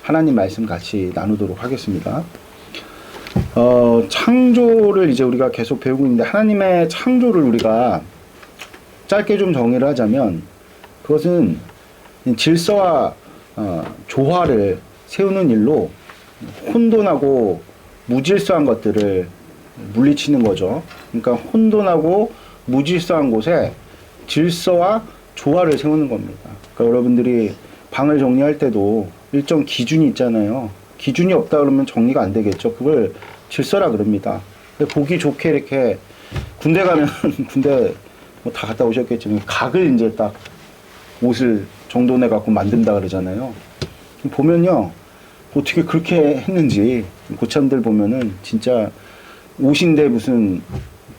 하나님 말씀 같이 나누도록 하겠습니다. 창조를 이제 우리가 계속 배우고 있는데, 하나님의 창조를 우리가 짧게 좀 정의를 하자면, 그것은 질서와 조화를 세우는 일로 혼돈하고 무질서한 것들을 물리치는 거죠. 그러니까 혼돈하고 무질서한 곳에 질서와 조화를 세우는 겁니다. 그러니까 여러분들이 방을 정리할 때도 일정 기준이 있잖아요. 기준이 없다 그러면 정리가 안 되겠죠. 그걸 질서라 그럽니다. 보기 좋게 이렇게 군대 가면 군대 뭐 다 갔다 오셨겠지만 각을 이제 딱 옷을 정돈해 갖고 만든다 그러잖아요. 보면요, 어떻게 그렇게 했는지 고참들 보면은 진짜 옷인데 무슨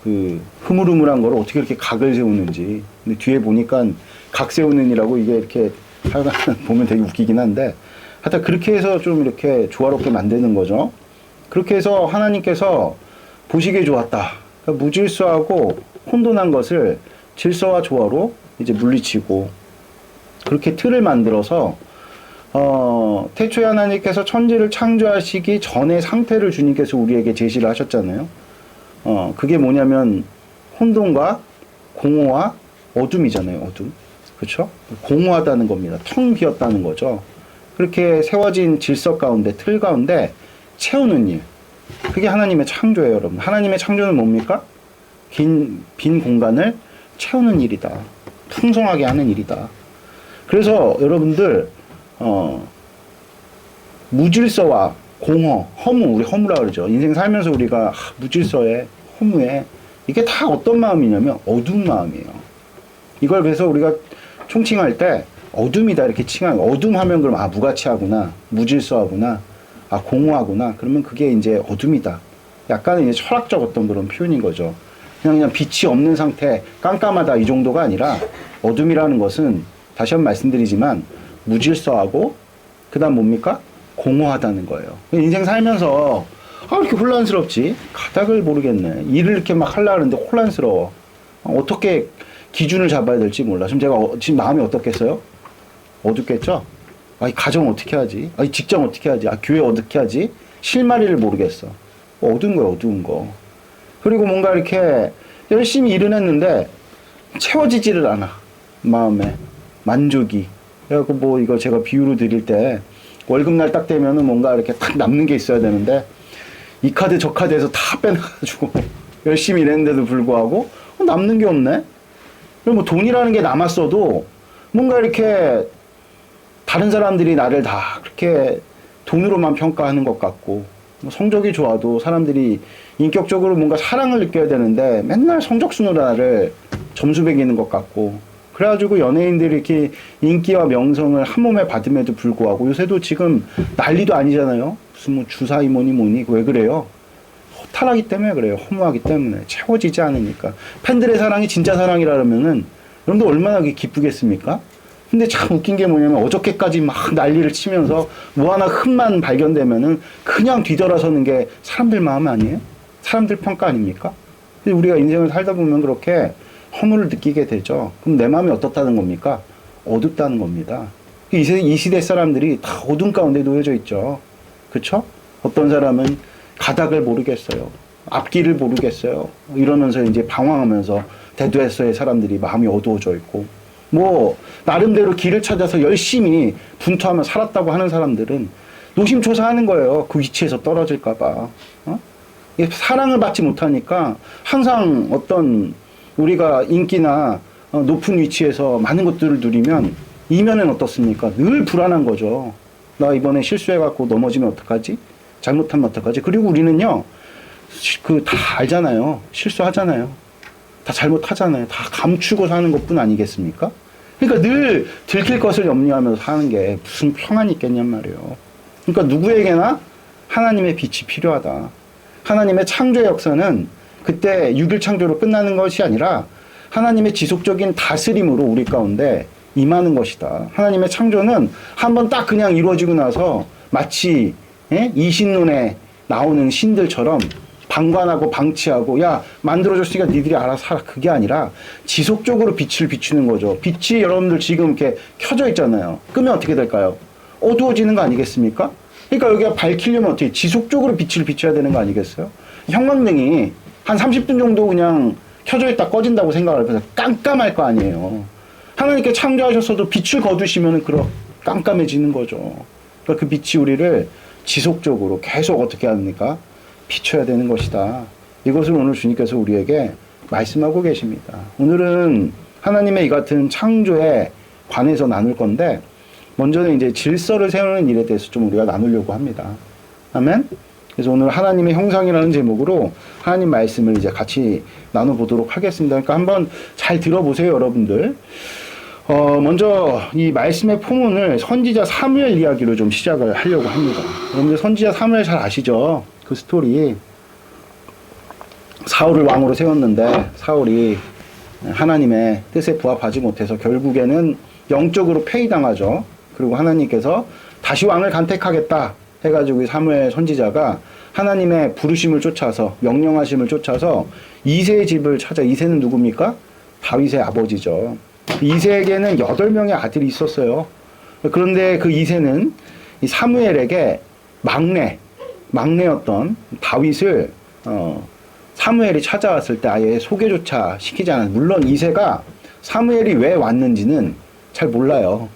그 흐물흐물한 거를 어떻게 이렇게 각을 세우는지. 근데 뒤에 보니까 각 세우는 이라고 이게 이렇게 하여간 보면 되게 웃기긴 한데, 하여튼 그렇게 해서 좀 이렇게 조화롭게 만드는 거죠. 그렇게 해서 하나님께서 보시기에 좋았다. 그러니까 무질서하고 혼돈한 것을 질서와 조화로 이제 물리치고, 그렇게 틀을 만들어서 태초에 하나님께서 천지를 창조하시기 전의 상태를 주님께서 우리에게 제시를 하셨잖아요. 그게 뭐냐면 혼돈과 공허와 어둠이잖아요. 어둠. 그렇죠? 공허하다는 겁니다. 텅 비었다는 거죠. 그렇게 세워진 질서 가운데, 틀 가운데 채우는 일. 그게 하나님의 창조예요, 여러분. 하나님의 창조는 뭡니까? 빈 공간을 채우는 일이다. 풍성하게 하는 일이다. 그래서 여러분들 무질서와 공허, 허무, 우리 허무라 그러죠. 인생 살면서 우리가 무질서에, 허무에, 이게 다 어떤 마음이냐면 어두운 마음이에요. 이걸 그래서 우리가 총칭할 때 어둠이다 이렇게 칭하는, 어둠하면 그럼 무가치하구나, 무질서하구나, 공허하구나, 그러면 그게 이제 어둠이다. 약간은 이제 철학적 어떤 그런 표현인 거죠. 그냥 빛이 없는 상태, 깜깜하다 이 정도가 아니라, 어둠이라는 것은 다시 한번 말씀드리지만 무질서하고 그다음 뭡니까? 공허하다는 거예요. 인생 살면서 이렇게 혼란스럽지? 가닥을 모르겠네. 일을 이렇게 막 하려고 하는데 혼란스러워. 어떻게 기준을 잡아야 될지 몰라. 지금 마음이 어떻겠어요? 어둡겠죠? 이 가정 어떻게 하지? 이 직장 어떻게 하지? 교회 어떻게 하지? 실마리를 모르겠어. 어두운 거야, 어두운 거. 그리고 뭔가 이렇게 열심히 일은 했는데 채워지지를 않아. 마음에 만족이. 그래갖고 뭐 이거 제가 비유로 드릴 때, 월급날 딱 되면은 뭔가 이렇게 딱 남는 게 있어야 되는데, 이 카드 저 카드에서 다 빼놔가지고 열심히 일했는데도 불구하고 남는 게 없네. 그리고 뭐 돈이라는 게 남았어도 뭔가 이렇게 다른 사람들이 나를 다 그렇게 돈으로만 평가하는 것 같고, 뭐 성적이 좋아도 사람들이 인격적으로 뭔가 사랑을 느껴야 되는데 맨날 성적순으로 나를 점수 매기는 것 같고, 그래가지고 연예인들이 이렇게 인기와 명성을 한 몸에 받음에도 불구하고, 요새도 지금 난리도 아니잖아요. 무슨 뭐 주사위 뭐니 왜 그래요? 허탈하기 때문에 그래요. 허무하기 때문에. 채워지지 않으니까. 팬들의 사랑이 진짜 사랑이라면은 여러분들 얼마나 기쁘겠습니까? 근데 참 웃긴 게 뭐냐면, 어저께까지 막 난리를 치면서 뭐 하나 흠만 발견되면은 그냥 뒤돌아서는 게 사람들 마음 아니에요? 사람들 평가 아닙니까? 근데 우리가 인생을 살다 보면 그렇게 허물을 느끼게 되죠. 그럼 내 마음이 어떻다는 겁니까? 어둡다는 겁니다. 이 시대 사람들이 다 어둠 가운데 놓여져 있죠. 그쵸? 어떤 사람은 가닥을 모르겠어요. 앞길을 모르겠어요. 이러면서 이제 방황하면서 대도에서의 사람들이 마음이 어두워져 있고, 뭐 나름대로 길을 찾아서 열심히 분투하며 살았다고 하는 사람들은 노심초사하는 거예요. 그 위치에서 떨어질까봐. 사랑을 받지 못하니까 항상 어떤 우리가 인기나 높은 위치에서 많은 것들을 누리면 이면엔 어떻습니까? 늘 불안한 거죠. 나 이번에 실수해갖고 넘어지면 어떡하지? 잘못하면 어떡하지? 그리고 우리는요, 다 알잖아요. 실수하잖아요. 다 잘못하잖아요. 다 감추고 사는 것뿐 아니겠습니까? 그러니까 늘 들킬 것을 염려하면서 사는 게 무슨 평안이 있겠냔 말이에요. 그러니까 누구에게나 하나님의 빛이 필요하다. 하나님의 창조의 역사는 그때 6일 창조로 끝나는 것이 아니라 하나님의 지속적인 다스림으로 우리 가운데 임하는 것이다. 하나님의 창조는 한번 딱 그냥 이루어지고 나서 마치 이신론에 나오는 신들처럼 방관하고 방치하고, 야 만들어줬으니까 니들이 알아서 살아, 그게 아니라 지속적으로 빛을 비추는 거죠. 빛이 여러분들 지금 이렇게 켜져 있잖아요. 끄면 어떻게 될까요? 어두워지는 거 아니겠습니까? 그러니까 여기가 밝히려면 어떻게 지속적으로 빛을 비춰야 되는 거 아니겠어요? 형광등이 한 30분 정도 그냥 켜져 있다 꺼진다고 생각을 해서 깜깜할 거 아니에요. 하나님께 창조하셨어도 빛을 거두시면 그렇게 깜깜해지는 거죠. 그러니까 그 빛이 우리를 지속적으로 계속 어떻게 합니까? 비춰야 되는 것이다. 이것을 오늘 주님께서 우리에게 말씀하고 계십니다. 오늘은 하나님의 이 같은 창조에 관해서 나눌 건데, 먼저는 이제 질서를 세우는 일에 대해서 좀 우리가 나누려고 합니다. 아멘? 그래서 오늘 하나님의 형상이라는 제목으로 하나님 말씀을 이제 같이 나눠보도록 하겠습니다. 그러니까 한번 잘 들어보세요, 여러분들. 먼저 이 말씀의 포문을 선지자 사무엘 이야기로 좀 시작을 하려고 합니다. 여러분들 선지자 사무엘 잘 아시죠? 그 스토리. 사울을 왕으로 세웠는데 사울이 하나님의 뜻에 부합하지 못해서 결국에는 영적으로 폐위당하죠. 그리고 하나님께서 다시 왕을 간택하겠다 해가지고 사무엘 선지자가 하나님의 부르심을 쫓아서 명령하심을 쫓아서 이새의 집을 찾아. 이새는 누굽니까? 다윗의 아버지죠. 이새에게는 8명의 아들이 있었어요. 그런데 그 이새는 이 사무엘에게 막내였던 다윗을 사무엘이 찾아왔을 때 아예 소개조차 시키지 않았어요. 물론 이새가 사무엘이 왜 왔는지는 잘 몰라요.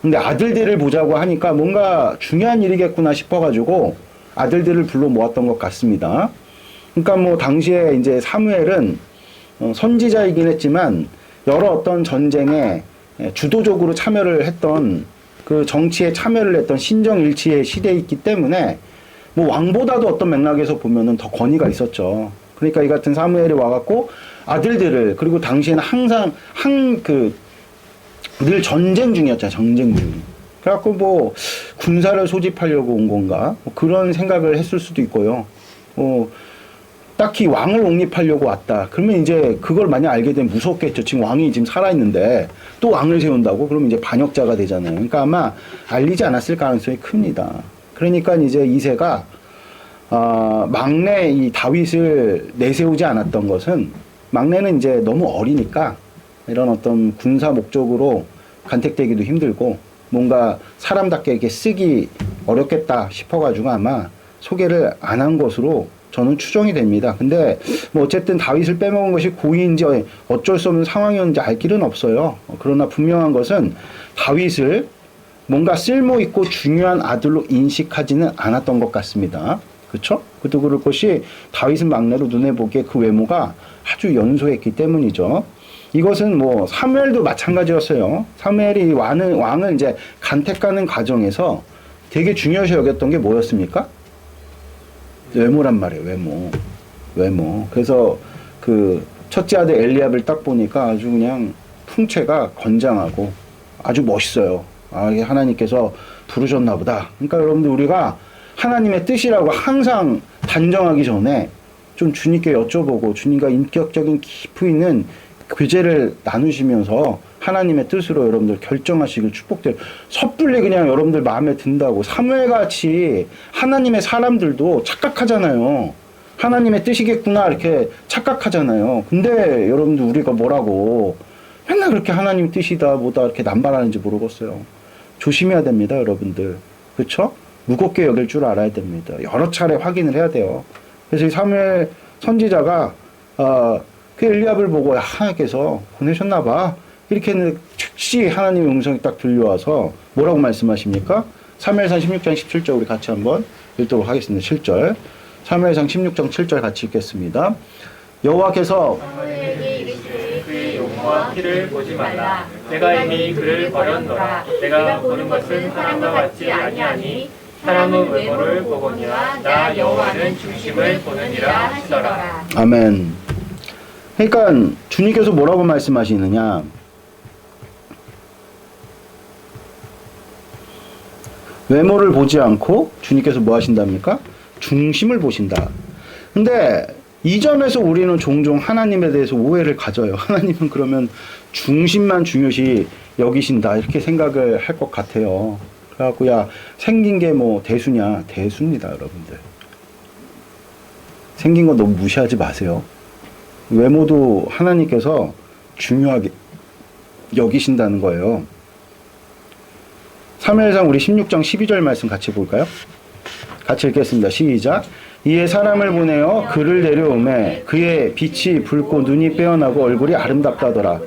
근데 아들들을 보자고 하니까 뭔가 중요한 일이겠구나 싶어가지고 아들들을 불러 모았던 것 같습니다. 그러니까 뭐 당시에 이제 사무엘은 선지자이긴 했지만 여러 어떤 전쟁에 주도적으로 참여를 했던, 그 정치에 참여를 했던 신정일치의 시대에 있기 때문에 뭐 왕보다도 어떤 맥락에서 보면은 더 권위가 있었죠. 그러니까 이 같은 사무엘이 와갖고 아들들을, 그리고 당시에는 항상 늘 전쟁 중이었잖아요. 전쟁 중. 그래갖고 뭐 군사를 소집하려고 온 건가? 뭐 그런 생각을 했을 수도 있고요. 딱히 왕을 옹립하려고 왔다. 그러면 이제 그걸 만약 알게 되면 무섭겠죠. 지금 왕이 지금 살아있는데 또 왕을 세운다고? 그러면 이제 반역자가 되잖아요. 그러니까 아마 알리지 않았을 가능성이 큽니다. 그러니까 이제 이새가 막내 이 다윗을 내세우지 않았던 것은, 막내는 이제 너무 어리니까 이런 어떤 군사 목적으로 간택되기도 힘들고 뭔가 사람답게 이렇게 쓰기 어렵겠다 싶어가지고 아마 소개를 안 한 것으로 저는 추정이 됩니다. 근데 뭐 어쨌든 다윗을 빼먹은 것이 고의인지 어쩔 수 없는 상황이었는지 알 길은 없어요. 그러나 분명한 것은 다윗을 뭔가 쓸모있고 중요한 아들로 인식하지는 않았던 것 같습니다. 그렇죠? 그도 그럴 것이 다윗은 막내로 눈에 보기에 그 외모가 아주 연소했기 때문이죠. 이것은 뭐 사무엘도 마찬가지였어요. 사무엘이 왕을 이제 간택하는 과정에서 되게 중요시 여겼던 게 뭐였습니까? 외모란 말이에요. 외모. 그래서 그 첫째 아들 엘리압을 딱 보니까 아주 그냥 풍채가 건장하고 아주 멋있어요. 이게 하나님께서 부르셨나 보다. 그러니까 여러분들 우리가 하나님의 뜻이라고 항상 단정하기 전에 좀 주님께 여쭤보고 주님과 인격적인 깊이 있는 교제를 나누시면서 하나님의 뜻으로 여러분들 결정하시길 축복드려요. 섣불리 그냥 여러분들 마음에 든다고. 사무엘같이 하나님의 사람들도 착각하잖아요. 하나님의 뜻이겠구나 이렇게 착각하잖아요. 근데 여러분들 우리가 뭐라고 맨날 그렇게 하나님 뜻이다 뭐다 이렇게 남발하는지 모르겠어요. 조심해야 됩니다, 여러분들. 그렇죠? 무겁게 여길 줄 알아야 됩니다. 여러 차례 확인을 해야 돼요. 그래서 이 사무엘 선지자가 그 엘리압을 보고 하나님께서 보내셨나 봐. 이렇게 했는데 즉시 하나님의 음성이 딱 들려와서 뭐라고 말씀하십니까? 사무엘상 16장 17절 우리 같이 한번 읽도록 하겠습니다. 7절. 사무엘상 16장 7절 같이 읽겠습니다. 여호와께서 사무엘에게 이르시되 그의 용모와 키를 보지 말라. 내가 이미 그를 버렸노라. 내가 보는 것은 사람과 같지 아니하니 사람은 외모를 보거니와 나 여호와는 중심을 보느니라 하시더라. 아멘. 그러니까 주님께서 뭐라고 말씀하시느냐? 외모를 보지 않고 주님께서 뭐 하신답니까? 중심을 보신다. 근데 이 점에서 우리는 종종 하나님에 대해서 오해를 가져요. 하나님은 그러면 중심만 중요시 여기신다 이렇게 생각을 할 것 같아요. 그래갖고 야 생긴 게 뭐 대수냐? 대수입니다, 여러분들. 생긴 거 너무 무시하지 마세요. 외모도 하나님께서 중요하게 여기신다는 거예요. 사무엘상 우리 16장 12절 말씀 같이 볼까요? 같이 읽겠습니다. 시작. 이에 사람을 보내어 그를 데려오매 그의 빛이 붉고 눈이 빼어나고 얼굴이 아름답다더라.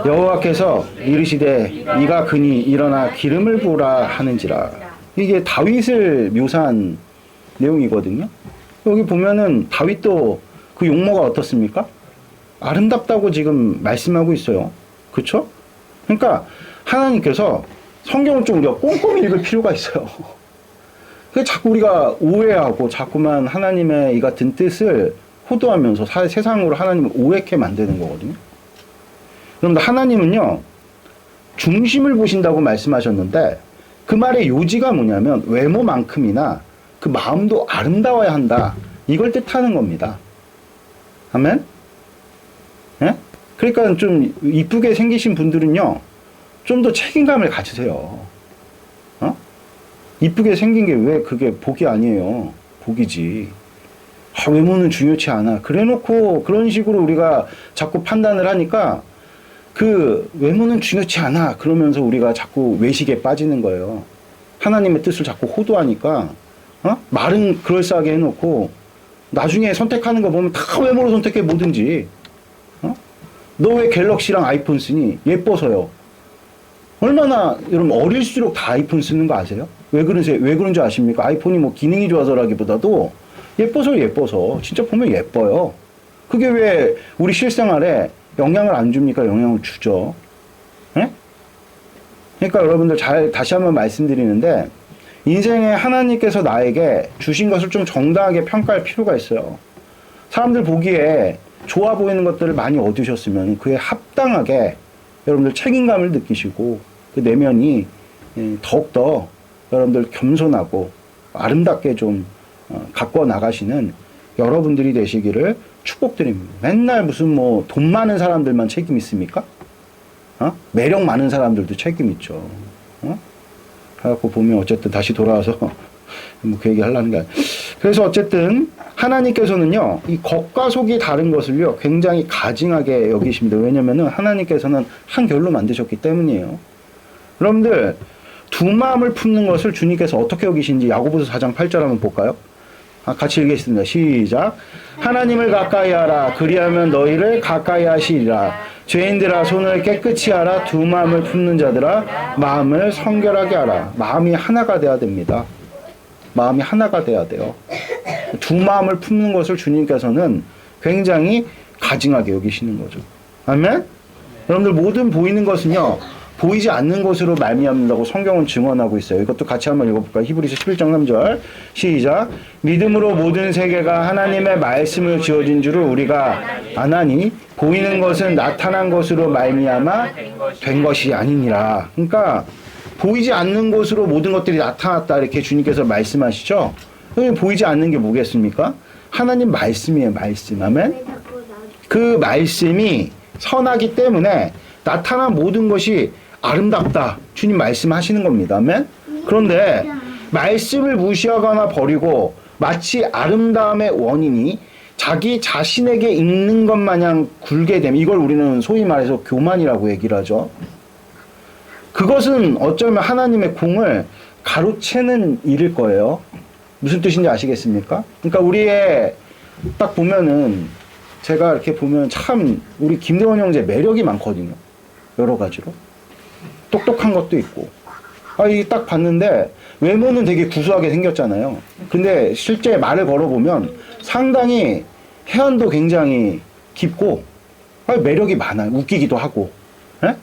여호와께서 이르시되 이가 그니 일어나 기름을 부으라 하는지라. 이게 다윗을 묘사한 내용이거든요. 여기 보면은 다윗도 그 용모가 어떻습니까? 아름답다고 지금 말씀하고 있어요. 그렇죠? 그러니까 하나님께서 성경을 좀 우리가 꼼꼼히 읽을 필요가 있어요. 그게 자꾸 우리가 오해하고 자꾸만 하나님의 이 같은 뜻을 호도하면서 세상으로 하나님을 오해케 만드는 거거든요. 그런데 하나님은요, 중심을 보신다고 말씀하셨는데 그 말의 요지가 뭐냐면 외모만큼이나 그 마음도 아름다워야 한다. 이걸 뜻하는 겁니다. 아멘? 예? 그러니까 좀 이쁘게 생기신 분들은요, 좀 더 책임감을 가지세요. 어? 이쁘게 생긴 게 왜 그게 복이 아니에요. 복이지. 아, 외모는 중요치 않아. 그래 놓고 그런 식으로 우리가 자꾸 판단을 하니까 그 외모는 중요치 않아. 그러면서 우리가 자꾸 외식에 빠지는 거예요. 하나님의 뜻을 자꾸 호도하니까 말은 그럴싸하게 해놓고 나중에 선택하는 거 보면 다 외모로 선택해 뭐든지. 너 왜 갤럭시랑 아이폰 쓰니? 예뻐서요. 얼마나 여러분 어릴수록 다 아이폰 쓰는 거 아세요? 왜 그러세요? 왜 그런 줄 아십니까? 아이폰이 뭐 기능이 좋아서라기보다도 예뻐서 진짜 보면 예뻐요. 그게 왜 우리 실생활에 영향을 안 줍니까? 영향을 주죠. 예? 그러니까 여러분들 다시 한번 말씀드리는데 인생에 하나님께서 나에게 주신 것을 좀 정당하게 평가할 필요가 있어요. 사람들 보기에 좋아 보이는 것들을 많이 얻으셨으면 그에 합당하게 여러분들 책임감을 느끼시고 그 내면이 더욱더 여러분들 겸손하고 아름답게 좀 가꿔 나가시는 여러분들이 되시기를 축복드립니다. 맨날 무슨 뭐 돈 많은 사람들만 책임 있습니까? 매력 많은 사람들도 책임 있죠. 그래갖고 보면 어쨌든 다시 돌아와서 뭐 그 얘기 하려는 게 아니에요. 그래서 어쨌든 하나님께서는요, 이 겉과 속이 다른 것을요, 굉장히 가증하게 여기십니다. 왜냐면은 하나님께서는 한 결로 만드셨기 때문이에요. 여러분들, 두 마음을 품는 것을 주님께서 어떻게 여기신지 야고보서 4장 8절 한번 볼까요? 같이 읽겠습니다. 시작. 하나님을 가까이 하라. 그리하면 너희를 가까이 하시리라. 죄인들아 손을 깨끗이 하라. 두 마음을 품는 자들아 마음을 성결하게 하라. 마음이 하나가 돼야 됩니다. 마음이 하나가 돼야 돼요. 두 마음을 품는 것을 주님께서는 굉장히 가증하게 여기시는 거죠. 아멘? 여러분들 모든 보이는 것은요, 보이지 않는 것으로 말미암는다고 성경은 증언하고 있어요. 이것도 같이 한번 읽어볼까요? 히브리서 11장 3절 시작. 믿음으로 모든 세계가 하나님의 말씀을 지어진 줄을 우리가 아나니 보이는 것은 나타난 것으로 말미암아 된 것이 아니니라. 그러니까 보이지 않는 것으로 모든 것들이 나타났다 이렇게 주님께서 말씀하시죠. 보이지 않는 게 뭐겠습니까? 하나님 말씀이에요. 말씀. 아멘? 그 말씀이 선하기 때문에 나타난 모든 것이 아름답다. 주님 말씀하시는 겁니다. 아멘? 그런데 말씀을 무시하거나 버리고 마치 아름다움의 원인이 자기 자신에게 있는 것 마냥 굴게 되면 이걸 우리는 소위 말해서 교만이라고 얘기를 하죠. 그것은 어쩌면 하나님의 공을 가로채는 일일 거예요. 무슨 뜻인지 아시겠습니까? 그러니까 우리의 딱 보면은 제가 이렇게 보면 참 우리 김대원 형제 매력이 많거든요. 여러 가지로. 똑똑한 것도 있고. 이 딱 봤는데 외모는 되게 구수하게 생겼잖아요. 근데 실제 말을 걸어보면 상당히 해안도 굉장히 깊고 매력이 많아요. 웃기기도 하고. 예?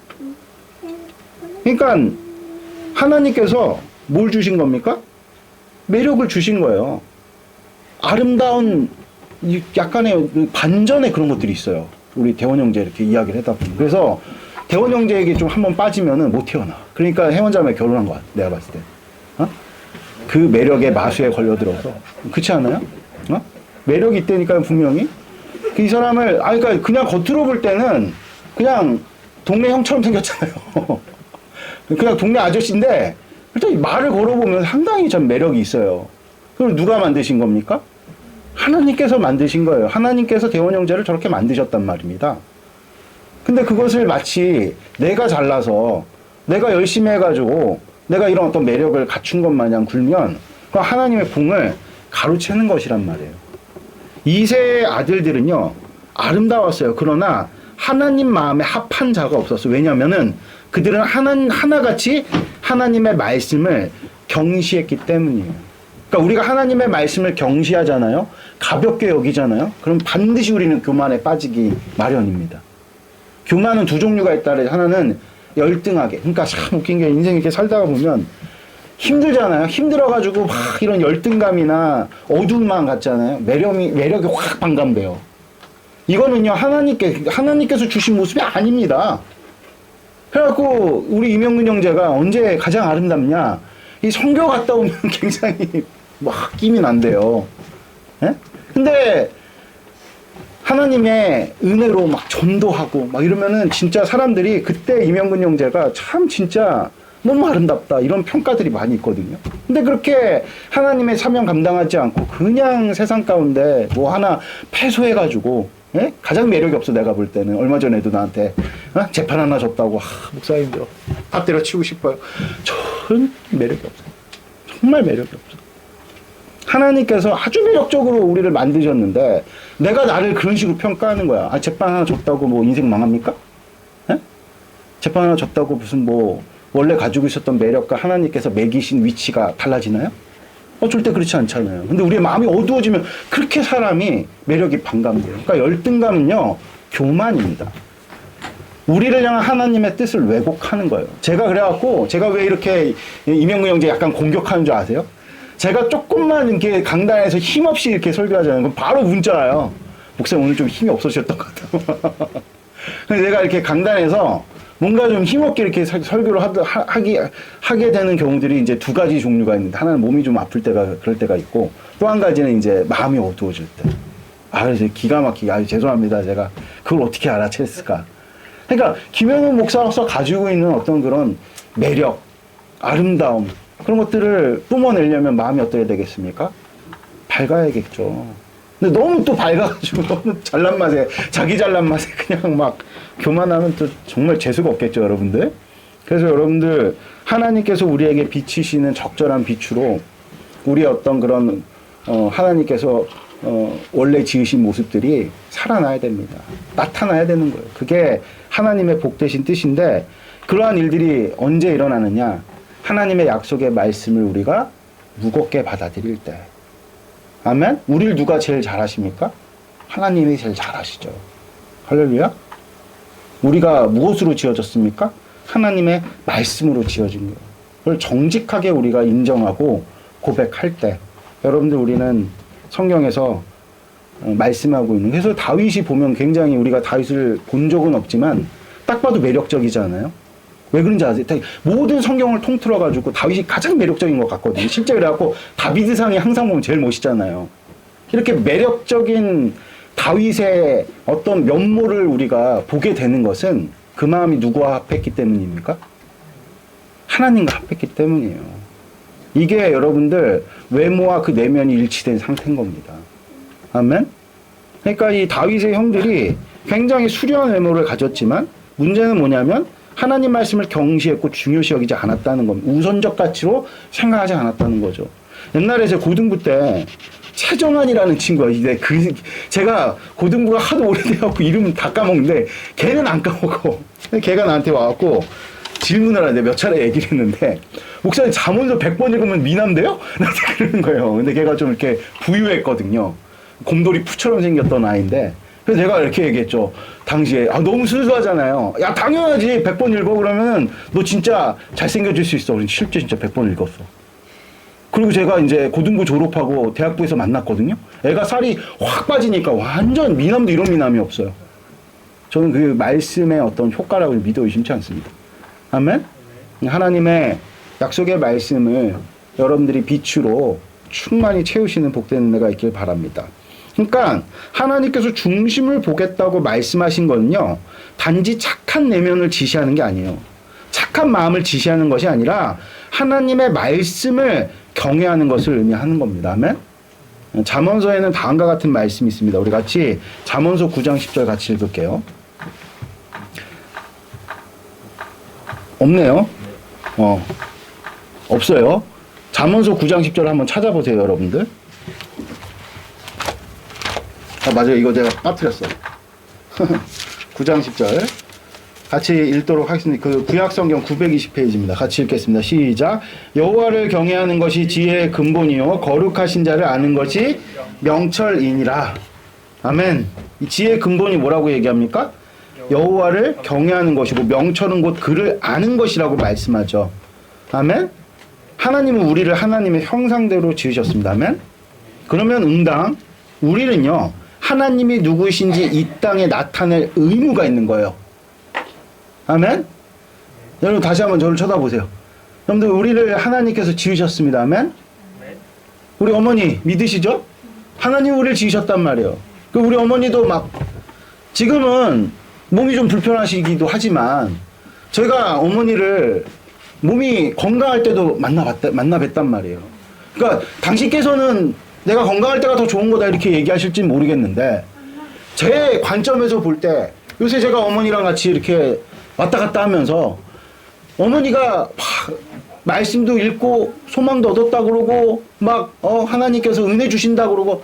그러니까 하나님께서 뭘 주신 겁니까? 매력을 주신 거예요. 아름다운 약간의 반전의 그런 것들이 있어요. 우리 대원 형제 이렇게 이야기를 하다 보면. 그래서 대원 형제에게 좀 한번 빠지면은 못 태어나. 그러니까 혜원자매 결혼한 거 같아. 내가 봤을 때. 그 매력의 마수에 걸려들어서. 그렇지 않아요? 매력이 있다니까요, 분명히. 이 사람을, 그러니까 그냥 겉으로 볼 때는 그냥 동네 형처럼 생겼잖아요. 그냥 동네 아저씨인데 일단 말을 걸어보면 상당히 좀 매력이 있어요. 그럼 누가 만드신 겁니까? 하나님께서 만드신 거예요. 하나님께서 대원 형제를 저렇게 만드셨단 말입니다. 근데 그것을 마치 내가 잘나서 내가 열심히 해가지고 내가 이런 어떤 매력을 갖춘 것 마냥 굴면 그 하나님의 공을 가로채는 것이란 말이에요. 이세의 아들들은요 아름다웠어요. 그러나 하나님 마음에 합한 자가 없었어요. 왜냐하면은 그들은 하나같이 하나님의 말씀을 경시했기 때문이에요. 그러니까 우리가 하나님의 말씀을 경시하잖아요. 가볍게 여기잖아요. 그럼 반드시 우리는 교만에 빠지기 마련입니다. 교만은 두 종류가 있다 그래요. 하나는 열등하게. 그러니까 참 웃긴 게 인생 이렇게 살다가 보면 힘들잖아요. 힘들어가지고 막 이런 열등감이나 어두운 마음 같잖아요. 매력이 확 반감돼요. 이거는요, 하나님께서 주신 모습이 아닙니다. 그래갖고, 우리 이명근 형제가 언제 가장 아름답냐? 이 성교 갔다 오면 굉장히 막 끼미 난대요. 예? 근데, 하나님의 은혜로 막 전도하고 막 이러면은 진짜 사람들이 그때 이명근 형제가 참 진짜 너무 아름답다 이런 평가들이 많이 있거든요. 근데 그렇게 하나님의 사명 감당하지 않고 그냥 세상 가운데 뭐 하나 패소해가지고 예? 가장 매력이 없어. 내가 볼 때는 얼마 전에도 나한테 재판 하나 줬다고 목사님들 다 때려치우고 싶어요. 전 매력이 없어요. 정말 매력이 없어. 하나님께서 아주 매력적으로 우리를 만드셨는데 내가 나를 그런 식으로 평가하는 거야. 재판 하나 줬다고 뭐 인생 망합니까? 예? 재판 하나 줬다고 무슨 뭐 원래 가지고 있었던 매력과 하나님께서 매기신 위치가 달라지나요? 절대 그렇지 않잖아요. 근데 우리의 마음이 어두워지면 그렇게 사람이 매력이 반감돼요. 그러니까 열등감은요, 교만입니다. 우리를 향한 하나님의 뜻을 왜곡하는 거예요. 제가 그래갖고, 제가 왜 이렇게 이명근 형제 약간 공격하는 줄 아세요? 제가 조금만 이렇게 강단에서 힘없이 이렇게 설교하잖아요. 그럼 바로 문자 와요. 목사님 오늘 좀 힘이 없어지셨던 것 같아요. 근데 내가 이렇게 강단에서 뭔가 좀 힘없게 이렇게 설교를 하게 되는 경우들이 이제 두 가지 종류가 있는데, 하나는 몸이 좀 아플 때가, 그럴 때가 있고, 또 한 가지는 이제 마음이 어두워질 때. 그래서 기가 막히게, 죄송합니다. 제가 그걸 어떻게 알아챘을까. 그러니까, 김영훈 목사로서 가지고 있는 어떤 그런 매력, 아름다움, 그런 것들을 뿜어내려면 마음이 어떻게 되겠습니까? 밝아야겠죠. 근데 너무 또 밝아가지고 너무 잘난 맛에, 자기 잘난 맛에 그냥 막 교만하면 또 정말 재수가 없겠죠, 여러분들. 그래서 여러분들, 하나님께서 우리에게 비치시는 적절한 빛으로 우리의 어떤 그런, 하나님께서, 원래 지으신 모습들이 살아나야 됩니다. 나타나야 되는 거예요. 그게 하나님의 복되신 뜻인데, 그러한 일들이 언제 일어나느냐? 하나님의 약속의 말씀을 우리가 무겁게 받아들일 때. 아멘? 우리를 누가 제일 잘하십니까? 하나님이 제일 잘하시죠. 할렐루야? 우리가 무엇으로 지어졌습니까? 하나님의 말씀으로 지어진 거예요. 그걸 정직하게 우리가 인정하고 고백할 때, 여러분들 우리는 성경에서 말씀하고 있는, 그래서 다윗이 보면 굉장히, 우리가 다윗을 본 적은 없지만 딱 봐도 매력적이잖아요. 왜 그런지 아세요? 모든 성경을 통틀어가지고 다윗이 가장 매력적인 것 같거든요. 실제 그래갖고 다비드상이 항상 보면 제일 멋있잖아요. 이렇게 매력적인 다윗의 어떤 면모를 우리가 보게 되는 것은 그 마음이 누구와 합했기 때문입니까? 하나님과 합했기 때문이에요. 이게 여러분들 외모와 그 내면이 일치된 상태인 겁니다. 아멘? 그러니까 이 다윗의 형들이 굉장히 수려한 외모를 가졌지만 문제는 뭐냐면 하나님 말씀을 경시했고 중요시 여기지 않았다는 겁니다. 우선적 가치로 생각하지 않았다는 거죠. 옛날에 제 고등부 때 최정환이라는 친구가, 제가 고등부가 하도 오래돼갖고 이름은 다 까먹는데 걔는 안 까먹어. 걔가 나한테 와갖고 질문을 하는데 몇 차례 얘기를 했는데, 목사님 잠언서 100번 읽으면 미남돼요? 나한테 그러는 거예요. 근데 걔가 좀 이렇게 부유했거든요. 곰돌이 푸처럼 생겼던 아이인데, 그래서 제가 이렇게 얘기했죠. 당시에 너무 순수하잖아요. 야, 당연하지. 100번 읽어. 그러면 너 진짜 잘생겨질 수 있어. 실제 진짜 100번 읽었어. 그리고 제가 이제 고등부 졸업하고 대학부에서 만났거든요. 애가 살이 확 빠지니까 완전 미남도 이런 미남이 없어요. 저는 그 말씀의 어떤 효과라고 믿어 의심치 않습니다. 아멘? 하나님의 약속의 말씀을 여러분들이 빛으로 충만히 채우시는 복된 은혜가 있길 바랍니다. 그러니까 하나님께서 중심을 보겠다고 말씀하신 거는요, 단지 착한 내면을 지시하는 게 아니에요. 착한 마음을 지시하는 것이 아니라 하나님의 말씀을 경외하는 것을 의미하는 겁니다. 아멘? 잠언서에는 다음과 같은 말씀이 있습니다. 우리 같이 잠언서 9장 10절 같이 읽을게요. 없네요. 없어요. 잠언서 9장 10절 한번 찾아보세요, 여러분들. 아, 맞아요. 이거 제가 빠뜨렸어. 9장 10절. 같이 읽도록 하겠습니다. 그 구약성경 920페이지입니다. 같이 읽겠습니다. 시작. 여호와를 경외하는 것이 지혜의 근본이요 거룩하신 자를 아는 것이 명철이니라. 아멘. 이 지혜의 근본이 뭐라고 얘기합니까? 여호와를 경외하는 것이고 명철은 곧 그를 아는 것이라고 말씀하죠. 아멘. 하나님은 우리를 하나님의 형상대로 지으셨습니다. 아멘. 그러면 응당 우리는요 하나님이 누구이신지 이 땅에 나타낼 의무가 있는 거예요. 아멘. 여러분 다시 한번 저를 쳐다보세요. 여러분들 우리를 하나님께서 지으셨습니다. 아멘. 우리 어머니 믿으시죠? 하나님 우리를 지으셨단 말이에요. 그 우리 어머니도 막 지금은 몸이 좀 불편하시기도 하지만 저희가 어머니를 몸이 건강할 때도 만나 뵀단 말이에요. 그러니까 당신께서는 내가 건강할 때가 더 좋은 거다 이렇게 얘기하실지 모르겠는데 제 관점에서 볼 때 요새 제가 어머니랑 같이 이렇게 왔다 갔다 하면서 어머니가 막 말씀도 읽고 소망도 얻었다 그러고 막 하나님께서 은혜 주신다 그러고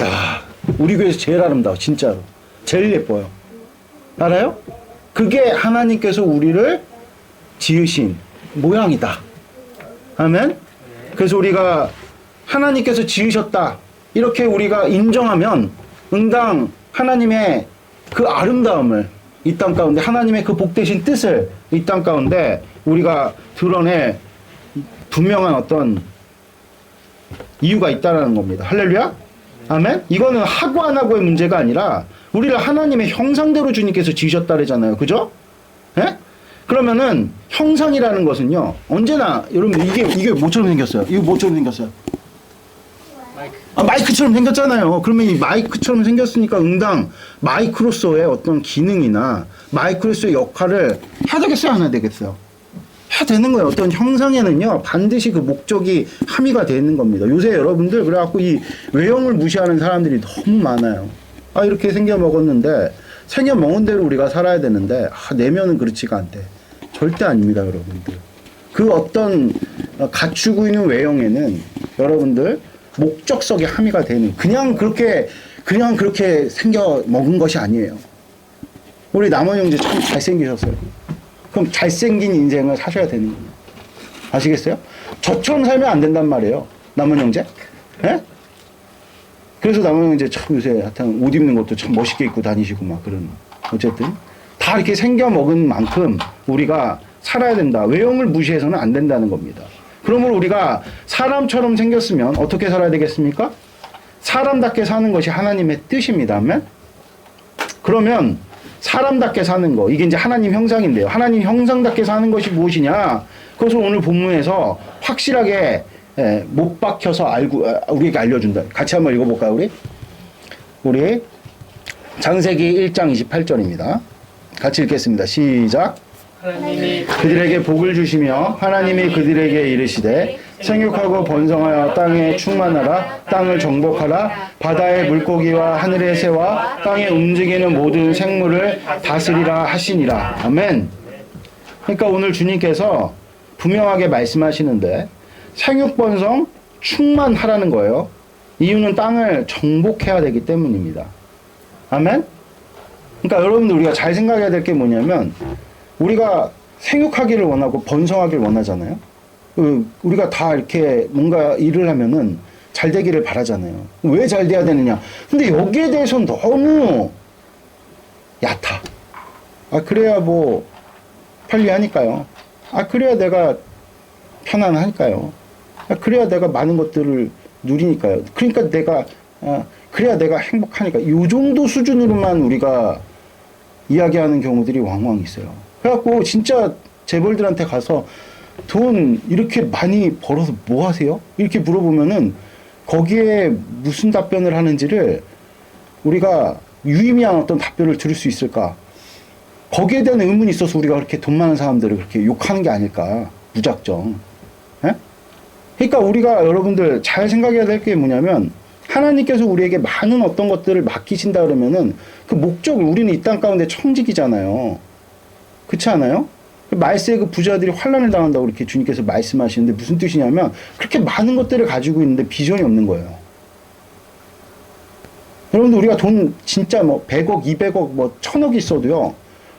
야 우리 교회에서 제일 아름다워 진짜로 제일 예뻐요. 알아요? 그게 하나님께서 우리를 지으신 모양이다. 아멘. 그래서 우리가 하나님께서 지으셨다 이렇게 우리가 인정하면 응당 하나님의 그 아름다움을 이 땅 가운데 하나님의 그 복되신 뜻을 이 땅 가운데 우리가 드러낼 분명한 어떤 이유가 있다라는 겁니다. 할렐루야. 아멘. 이거는 하고 안 하고의 문제가 아니라 우리를 하나님의 형상대로 주님께서 지으셨다 그러잖아요. 그죠? 예? 그러면은 형상이라는 것은요 언제나 여러분 이게 뭐처럼 생겼어요? 이거 뭐처럼 생겼어요? 마이크처럼 생겼잖아요. 그러면 이 마이크처럼 생겼으니까 응당 마이크로서의 어떤 기능이나 마이크로서의 역할을 해야 되겠어요? 안 해야 되겠어요? 해야 되는 거예요. 어떤 형상에는요 반드시 그 목적이 함의가 되는 겁니다. 요새 여러분들 그래갖고 이 외형을 무시하는 사람들이 너무 많아요. 이렇게 생겨 먹었는데 생겨 먹은 대로 우리가 살아야 되는데 내면은 그렇지가 않대. 절대 아닙니다, 여러분들. 그 어떤 갖추고 있는 외형에는 여러분들 목적성의 함의가 되는 그냥 그렇게 생겨 먹은 것이 아니에요. 우리 남원 형제 참 잘생기셨어요. 그럼 잘생긴 인생을 사셔야 되는 거예요. 아시겠어요? 저처럼 살면 안 된단 말이에요. 남원 형제. 예? 그래서 남원 형제 참 요새 하여튼 옷 입는 것도 참 멋있게 입고 다니시고 막 그런. 어쨌든 다 이렇게 생겨 먹은 만큼 우리가 살아야 된다. 외형을 무시해서는 안 된다는 겁니다. 그러므로 우리가 사람처럼 생겼으면 어떻게 살아야 되겠습니까? 사람답게 사는 것이 하나님의 뜻입니다. 아멘? 그러면 사람답게 사는 거, 이게 이제 하나님 형상인데요. 하나님 형상답게 사는 것이 무엇이냐? 그것을 오늘 본문에서 확실하게 못 박혀서 우리에게 알려준다. 같이 한번 읽어볼까요, 우리? 창세기 1장 28절입니다. 같이 읽겠습니다. 시작. 하나님이 그들에게 복을 주시며 하나님이 그들에게 이르시되 생육하고 번성하여 땅에 충만하라. 땅을 정복하라. 바다의 물고기와 하늘의 새와 땅에 움직이는 모든 생물을 다스리라 하시니라. 아멘. 그러니까 오늘 주님께서 분명하게 말씀하시는데 생육번성 충만하라는 거예요. 이유는 땅을 정복해야 되기 때문입니다. 아멘. 그러니까 여러분들 우리가 잘 생각해야 될 게 뭐냐면 우리가 생육하기를 원하고 번성하기를 원하잖아요. 우리가 다 이렇게 뭔가 일을 하면은 잘 되기를 바라잖아요. 왜 잘 돼야 되느냐? 근데 여기에 대해서는 너무 얕아. 그래야 뭐 편리하니까요. 그래야 내가 편안하니까요. 그래야 내가 많은 것들을 누리니까요. 그러니까 그래야 내가 행복하니까. 이 정도 수준으로만 우리가 이야기하는 경우들이 왕왕 있어요. 그래갖고 진짜 재벌들한테 가서 돈 이렇게 많이 벌어서 뭐 하세요? 이렇게 물어보면은 거기에 무슨 답변을 하는지를 우리가 유의미한 어떤 답변을 들을 수 있을까? 거기에 대한 의문이 있어서 우리가 그렇게 돈 많은 사람들을 그렇게 욕하는 게 아닐까? 무작정. 예? 그러니까 우리가 여러분들 잘 생각해야 될 게 뭐냐면 하나님께서 우리에게 많은 어떤 것들을 맡기신다 그러면은 그 목적을 우리는 이 땅 가운데 청직이잖아요. 그렇지 않아요? 말세의 그 부자들이 환난을 당한다고 이렇게 주님께서 말씀하시는데 무슨 뜻이냐면 그렇게 많은 것들을 가지고 있는데 비전이 없는 거예요. 여러분들 우리가 돈 진짜 뭐 100억, 200억, 뭐 1000억 있어도요.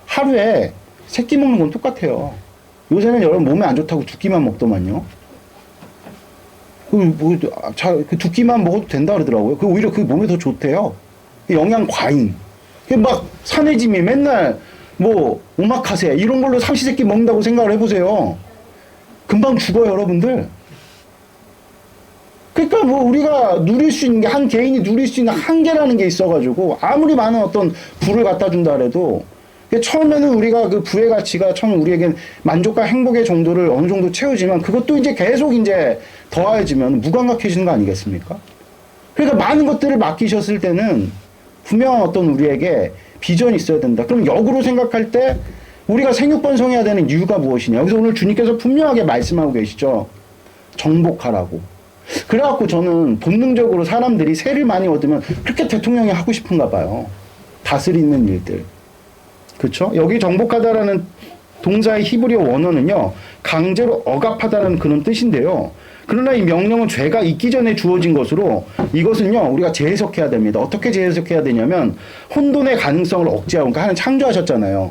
하루에 세 끼 먹는 건 똑같아요. 요새는 여러분 몸에 안 좋다고 두 끼만 먹더만요. 그 두 끼만 먹어도 된다 그러더라고요. 그 오히려 그 몸에 더 좋대요. 영양 과잉. 막 사내짐이 맨날 뭐 오마카세 이런 걸로 삼시세끼 먹는다고 생각을 해보세요. 금방 죽어요, 여러분들. 그러니까 뭐 우리가 누릴 수 있는 게 한 개인이 누릴 수 있는 한계라는 게 있어가지고 아무리 많은 어떤 부를 갖다 준다 해도 처음에는 우리가 그 부의 가치가 처음 우리에겐 만족과 행복의 정도를 어느 정도 채우지만 그것도 이제 계속 이제 더해지면 무감각해지는 거 아니겠습니까? 그러니까 많은 것들을 맡기셨을 때는 분명한 어떤 우리에게 비전이 있어야 된다. 그럼 역으로 생각할 때 우리가 생육번성해야 되는 이유가 무엇이냐? 여기서 오늘 주님께서 분명하게 말씀하고 계시죠. 정복하라고. 그래갖고 저는 본능적으로 사람들이 세를 많이 얻으면 그렇게 대통령이 하고 싶은가 봐요. 다스리는 일들. 그렇죠? 여기 정복하다라는 동사의 히브리어 원어는요. 강제로 억압하다라는 그런 뜻인데요. 그러나 이 명령은 죄가 있기 전에 주어진 것으로 이것은요. 우리가 재해석해야 됩니다. 어떻게 재해석해야 되냐면 혼돈의 가능성을 억제하고 그러니까 하나님 창조하셨잖아요.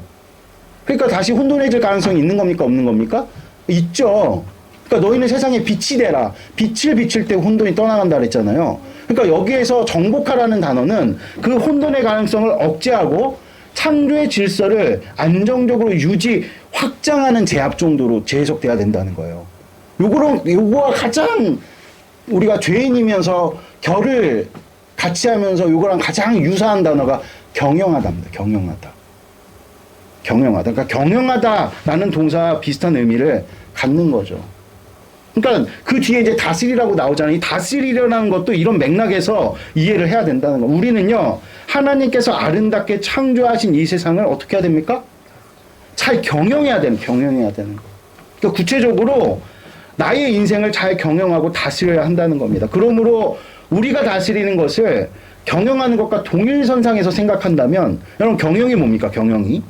그러니까 다시 혼돈해질 가능성이 있는 겁니까? 없는 겁니까? 있죠. 그러니까 너희는 세상에 빛이 되라. 빛을 비칠 때 혼돈이 떠나간다 그랬잖아요. 그러니까 여기에서 정복하라는 단어는 그 혼돈의 가능성을 억제하고 창조의 질서를 안정적으로 유지, 확장하는 제압 정도로 재해석돼야 된다는 거예요. 요거와 가장 우리가 죄인이면서 결을 같이 하면서 요거랑 가장 유사한 단어가 경영하다입니다. 경영하다. 경영하다. 그러니까 경영하다라는 동사와 비슷한 의미를 갖는 거죠. 그러니까 그 뒤에 이제 다스리라고 나오잖아요. 이 다스리려는 것도 이런 맥락에서 이해를 해야 된다는 거. 우리는요, 하나님께서 아름답게 창조하신 이 세상을 어떻게 해야 됩니까? 잘 경영해야 되는 거. 그러니까 구체적으로 나의 인생을 잘 경영하고 다스려야 한다는 겁니다. 그러므로 우리가 다스리는 것을 경영하는 것과 동일선상에서 생각한다면, 여러분 경영이 뭡니까? 경영이요.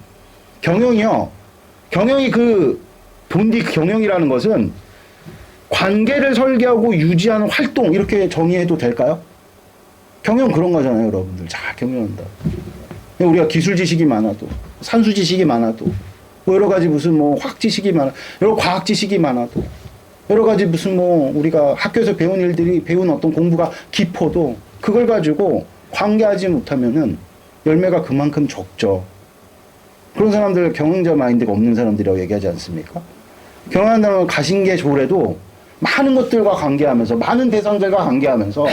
경영이 본디 경영이라는 것은 관계를 설계하고 유지하는 활동 이렇게 정의해도 될까요? 경영 그런 거잖아요, 여러분들. 잘 경영한다. 우리가 기술 지식이 많아도 산수 지식이 많아도 뭐 여러 가지 무슨 뭐 화학 지식이 여러 과학 지식이 많아도 여러 가지 무슨 뭐 우리가 학교에서 배운 일들이 배운 어떤 공부가 깊어도 그걸 가지고 관계하지 못하면은 열매가 그만큼 적죠. 그런 사람들 경영자 마인드가 없는 사람들이라고 얘기하지 않습니까? 경영한다면 가신 게 좋으래도 많은 것들과 관계하면서 많은 대상들과 관계하면서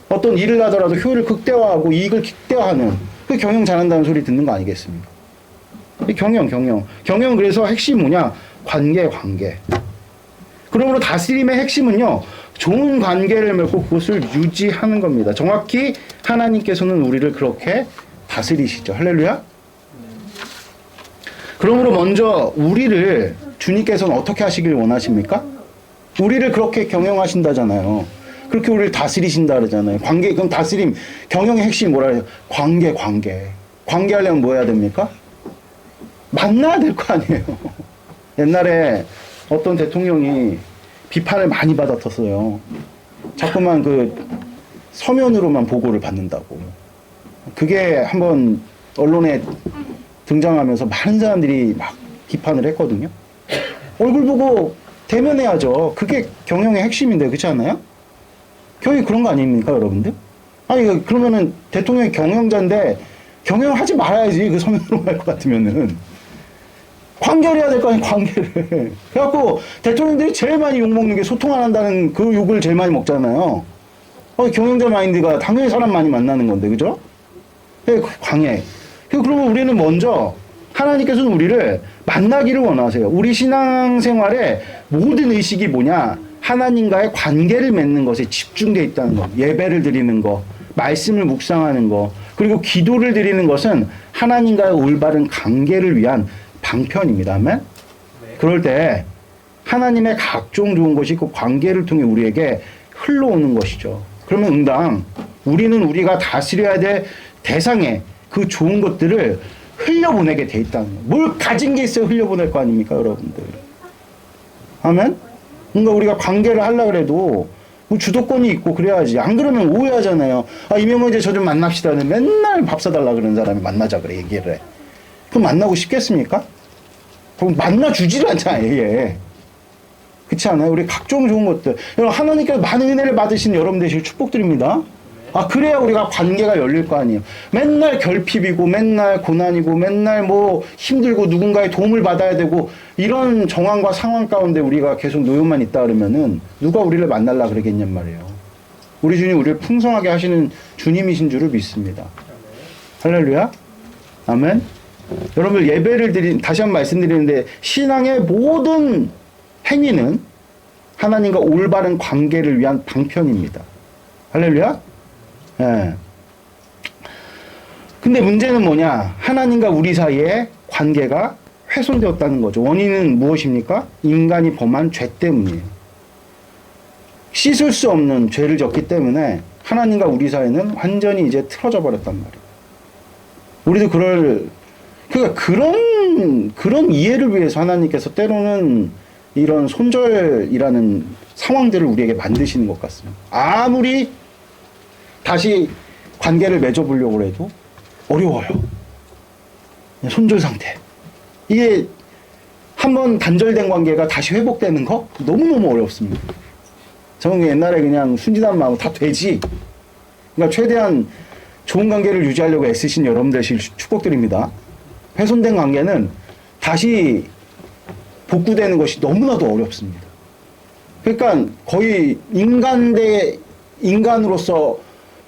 어떤 일을 하더라도 효율을 극대화하고 이익을 극대화하는 그 경영 잘한다는 소리 듣는 거 아니겠습니까? 이 경영 그래서 핵심이 뭐냐? 관계. 그러므로 다스림의 핵심은요. 좋은 관계를 맺고 그것을 유지하는 겁니다. 정확히 하나님께서는 우리를 그렇게 다스리시죠. 할렐루야. 그러므로 먼저 우리를 주님께서는 어떻게 하시길 원하십니까? 우리를 그렇게 경영하신다잖아요. 그렇게 우리를 다스리신다 그러잖아요. 그럼 다스림, 경영의 핵심이 뭐라 해요? 관계. 관계하려면 뭐 해야 됩니까? 만나야 될 거 아니에요. 옛날에 어떤 대통령이 비판을 많이 받았었어요. 자꾸만 서면으로만 보고를 받는다고. 그게 한번 언론에 등장하면서 많은 사람들이 막 비판을 했거든요. 얼굴 보고 대면해야죠. 그게 경영의 핵심인데, 그렇지 않나요? 경영이 그런 거 아닙니까, 여러분들? 아니, 그러면은 대통령이 경영자인데 경영하지 말아야지. 그 서면으로 할 것 같으면은. 관계를 해야 될 거 아니에요, 관계를. 그래갖고 대통령들이 제일 많이 욕먹는 게 소통 안 한다는 그 욕을 제일 많이 먹잖아요. 경영자 마인드가 당연히 사람 많이 만나는 건데, 그죠? 광해. 그러면 우리는 먼저 하나님께서는 우리를 만나기를 원하세요. 우리 신앙생활의 모든 의식이 뭐냐? 하나님과의 관계를 맺는 것에 집중되어 있다는 것. 예배를 드리는 것, 말씀을 묵상하는 것, 그리고 기도를 드리는 것은 하나님과의 올바른 관계를 위한 방편입니다. 아멘? 네. 그럴 때 하나님의 각종 좋은 것이 그 관계를 통해 우리에게 흘러오는 것이죠. 그러면 우리는 우리가 다스려야 될 대상에 그 좋은 것들을 흘려보내게 돼 있다는 거예요. 뭘 가진 게 있어야 흘려보낼 거 아닙니까, 여러분들? 아멘? 뭔가 우리가 관계를 하려고 해도 뭐 주도권이 있고 그래야지. 안 그러면 오해하잖아요. 아, 이명호 이제 저 좀 만납시다는 맨날 밥 사달라 그러는 사람이 만나자 그래, 얘기를 해. 그럼 만나고 싶겠습니까? 그럼 만나주지를 않잖아요, 얘. 그렇지 않아요? 우리 각종 좋은 것들. 여러분, 하나님께서 많은 은혜를 받으신 여러분 되실 축복드립니다. 아, 그래야 우리가 관계가 열릴 거 아니에요. 맨날 결핍이고, 맨날 고난이고, 맨날 뭐 힘들고, 누군가의 도움을 받아야 되고, 이런 정황과 상황 가운데 우리가 계속 놓여만 있다 그러면은, 누가 우리를 만날라 그러겠냔 말이에요. 우리 주님 우리를 풍성하게 하시는 주님이신 줄을 믿습니다. 할렐루야. 아멘. 여러분, 예배를 다시 한번 말씀드리는데, 신앙의 모든 행위는 하나님과 올바른 관계를 위한 방편입니다. 할렐루야. 예. 근데 문제는 뭐냐? 하나님과 우리 사이의 관계가 훼손되었다는 거죠. 원인은 무엇입니까? 인간이 범한 죄 때문이에요. 씻을 수 없는 죄를 졌기 때문에 하나님과 우리 사이는 완전히 이제 틀어져 버렸단 말이에요. 우리도 그러니까 그런 이해를 위해서 하나님께서 때로는 이런 손절이라는 상황들을 우리에게 만드시는 것 같습니다. 아무리 다시 관계를 맺어보려고 해도 어려워요. 손절 상태. 이게 한번 단절된 관계가 다시 회복되는 거 너무너무 어렵습니다. 저는 옛날에 그냥 순진한 마음 다 되지. 그러니까 최대한 좋은 관계를 유지하려고 애쓰신 여러분들 축복드립니다. 훼손된 관계는 다시 복구되는 것이 너무나도 어렵습니다. 그러니까 거의 인간 대 인간으로서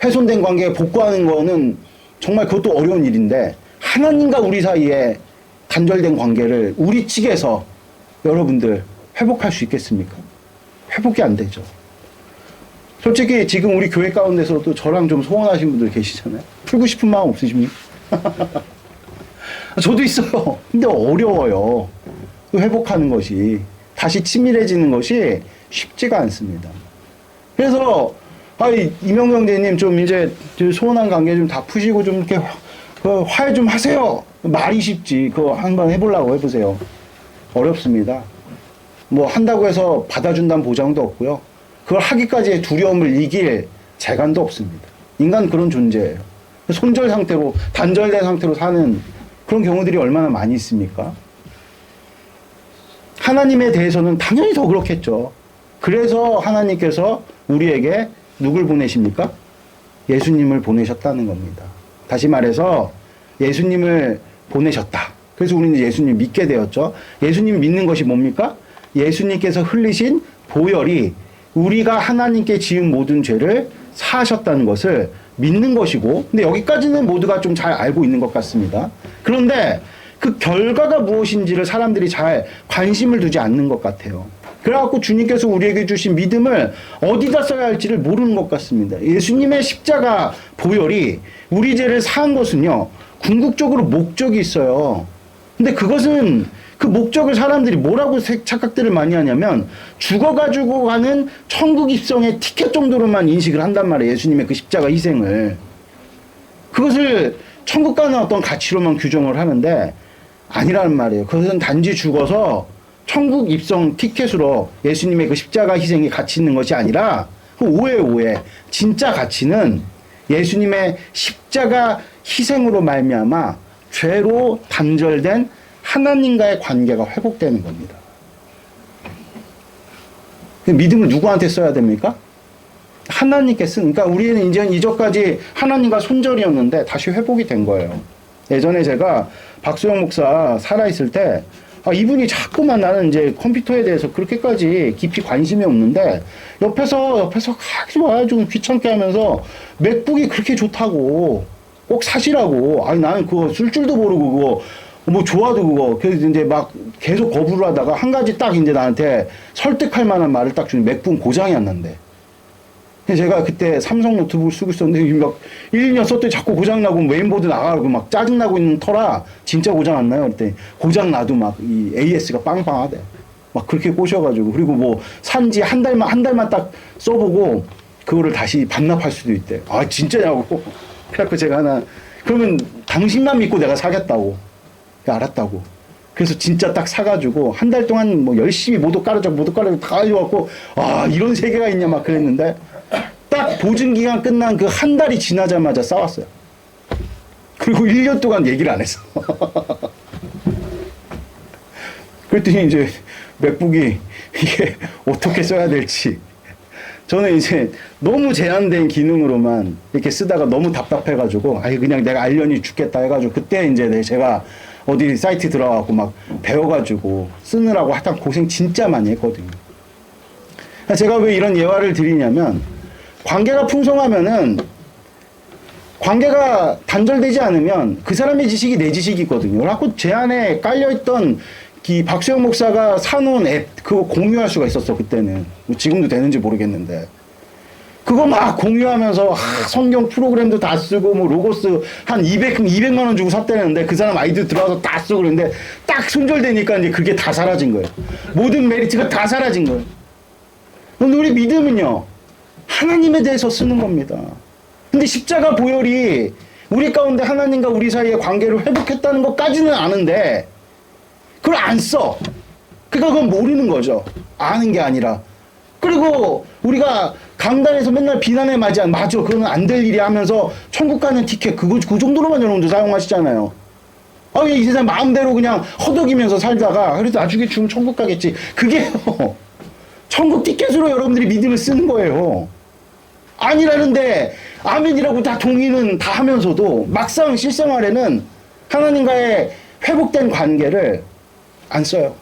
훼손된 관계에 복구하는 거는 정말 그것도 어려운 일인데, 하나님과 우리 사이에 단절된 관계를 우리 측에서 여러분들 회복할 수 있겠습니까? 회복이 안 되죠. 솔직히 지금 우리 교회 가운데서도 저랑 좀 소원하신 분들 계시잖아요. 풀고 싶은 마음 없으십니까? 저도 있어요. 근데 어려워요. 회복하는 것이, 다시 친밀해지는 것이 쉽지가 않습니다. 그래서 이명경 형제님 좀 이제 소원한 관계 좀 다 푸시고 좀 이렇게 화해 좀 하세요. 말이 쉽지. 그거 한번 해보려고 해보세요. 어렵습니다. 뭐 한다고 해서 받아준다는 보장도 없고요. 그걸 하기까지의 두려움을 이길 재간도 없습니다. 인간 그런 존재예요. 손절 상태로, 단절된 상태로 사는 그런 경우들이 얼마나 많이 있습니까? 하나님에 대해서는 당연히 더 그렇겠죠. 그래서 하나님께서 우리에게 누굴 보내십니까? 예수님을 보내셨다는 겁니다. 다시 말해서 예수님을 보내셨다. 그래서 우리는 예수님 믿게 되었죠. 예수님 믿는 것이 뭡니까? 예수님께서 흘리신 보혈이 우리가 하나님께 지은 모든 죄를 사하셨다는 것을 믿는 것이고, 근데 여기까지는 모두가 좀 잘 알고 있는 것 같습니다. 그런데 그 결과가 무엇인지를 사람들이 잘 관심을 두지 않는 것 같아요. 그래갖고 주님께서 우리에게 주신 믿음을 어디다 써야 할지를 모르는 것 같습니다. 예수님의 십자가 보혈이 우리 죄를 사한 것은요, 궁극적으로 목적이 있어요. 근데 그것은, 그 목적을 사람들이 뭐라고 착각들을 많이 하냐면, 죽어가지고 가는 천국 입성의 티켓 정도로만 인식을 한단 말이에요. 예수님의 그 십자가 희생을. 그것을 천국 가는 어떤 가치로만 규정을 하는데, 아니라는 말이에요. 그것은 단지 죽어서 천국 입성 티켓으로 예수님의 그 십자가 희생이 가치 있는 것이 아니라, 그 오해. 진짜 가치는 예수님의 십자가 희생으로 말미암아 죄로 단절된 하나님과의 관계가 회복되는 겁니다. 믿음을 누구한테 써야 됩니까? 하나님께 그러니까 우리는 이제 이전까지 하나님과 손절이었는데 다시 회복이 된 거예요. 예전에 제가 박수영 목사 살아있을 때, 이분이 자꾸만, 나는 이제 컴퓨터에 대해서 그렇게까지 깊이 관심이 없는데, 옆에서 가지 마, 좀 귀찮게 하면서, 맥북이 그렇게 좋다고, 꼭 사시라고. 나는 그거 쓸 줄도 모르고, 그거, 뭐 좋아도 그거. 그래서 이제 막 계속 거부를 하다가 한 가지 딱 이제 나한테 설득할 만한 말을 딱 주는, 맥북은 고장이 안 난대. 제가 그때 삼성 노트북을 쓰고 있었는데, 막 1, 2년 썼더니 자꾸 고장나고 메인보드 나가고 막 짜증나고 있는 터라, 진짜 고장 안 나요? 그랬더니 고장나도 막 이 AS가 빵빵하대. 막 그렇게 꼬셔가지고, 그리고 뭐 산지 한 달만 딱 써보고 그거를 다시 반납할 수도 있대. 진짜냐고. 그래갖고 제가 그러면 당신만 믿고 내가 사겠다고. 알았다고. 그래서 진짜 딱 사가지고 한 달 동안 뭐 열심히 모두 깔아줘 다 가져갖고 아 이런 세계가 있냐 막 그랬는데 딱 보증기간 끝난 그 한 달이 지나자마자 싸웠어요. 그리고 1년 동안 얘기를 안 했어. 그랬더니 이제 맥북이 이게 어떻게 써야 될지 저는 이제 너무 제한된 기능으로만 이렇게 쓰다가 너무 답답해가지고 아니 그냥 내가 알려니 죽겠다 해가지고 그때 이제 제가 어디 사이트 들어가고 막 배워가지고 쓰느라고 하여튼 고생 진짜 많이 했거든요. 제가 왜 이런 예화를 드리냐면 관계가 풍성하면은 관계가 단절되지 않으면 그 사람의 지식이 내 지식이거든요. 그래갖고 제 안에 깔려있던 이 박수영 목사가 사놓은 앱 그거 공유할 수가 있었어 그때는. 뭐 지금도 되는지 모르겠는데 그거 막 공유하면서 성경 프로그램도 다 쓰고 뭐 로고스 한 200만 원 주고 샀다는데 그 사람 아이디 들어와서 다 쓰고 그랬는데 딱 손절되니까 이제 그게 다 사라진 거예요. 모든 메리트가 다 사라진 거예요. 근데 우리 믿음은요 하나님에 대해서 쓰는 겁니다. 근데 십자가 보혈이 우리 가운데 하나님과 우리 사이의 관계를 회복했다는 것까지는 아는데 그걸 안 써. 그러니까 그건 모르는 거죠. 아는 게 아니라. 그리고 우리가 강단에서 맨날 비난에 맞아 그거는 안 될 일이 하면서 천국 가는 티켓 그 정도로만 여러분들 사용하시잖아요. 아, 이 세상 마음대로 그냥 허덕이면서 살다가 그래도 나중에 죽으면 천국 가겠지. 그게 천국 티켓으로 여러분들이 믿음을 쓰는 거예요. 아니라는데 아멘이라고 다 동의는 다 하면서도 막상 실생활에는 하나님과의 회복된 관계를 안 써요.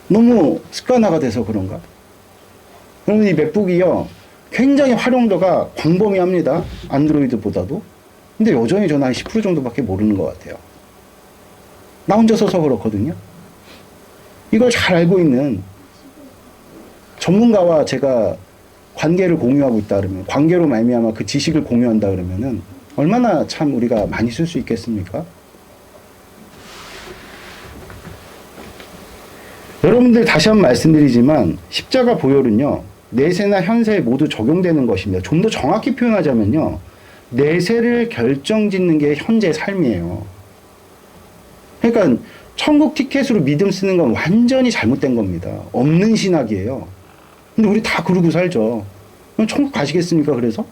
너무 습관화가 돼서 그런가? 그러면 이 맥북이요 굉장히 활용도가 광범위합니다. 안드로이드보다도. 근데 여전히 저는 한 10% 정도밖에 모르는 것 같아요. 나 혼자 써서 그렇거든요. 이걸 잘 알고 있는 전문가와 제가 관계를 공유하고 있다 그러면 관계로 말미암아 그 지식을 공유한다 그러면은 얼마나 참 우리가 많이 쓸 수 있겠습니까? 여러분들 다시 한번 말씀드리지만 십자가 보혈은요 내세나 현세에 모두 적용되는 것입니다. 좀 더 정확히 표현하자면요 내세를 결정짓는 게 현재 삶이에요. 그러니까 천국 티켓으로 믿음 쓰는 건 완전히 잘못된 겁니다. 없는 신학이에요. 근데 우리 다 그러고 살죠. 그럼 천국 가시겠습니까? 그래서?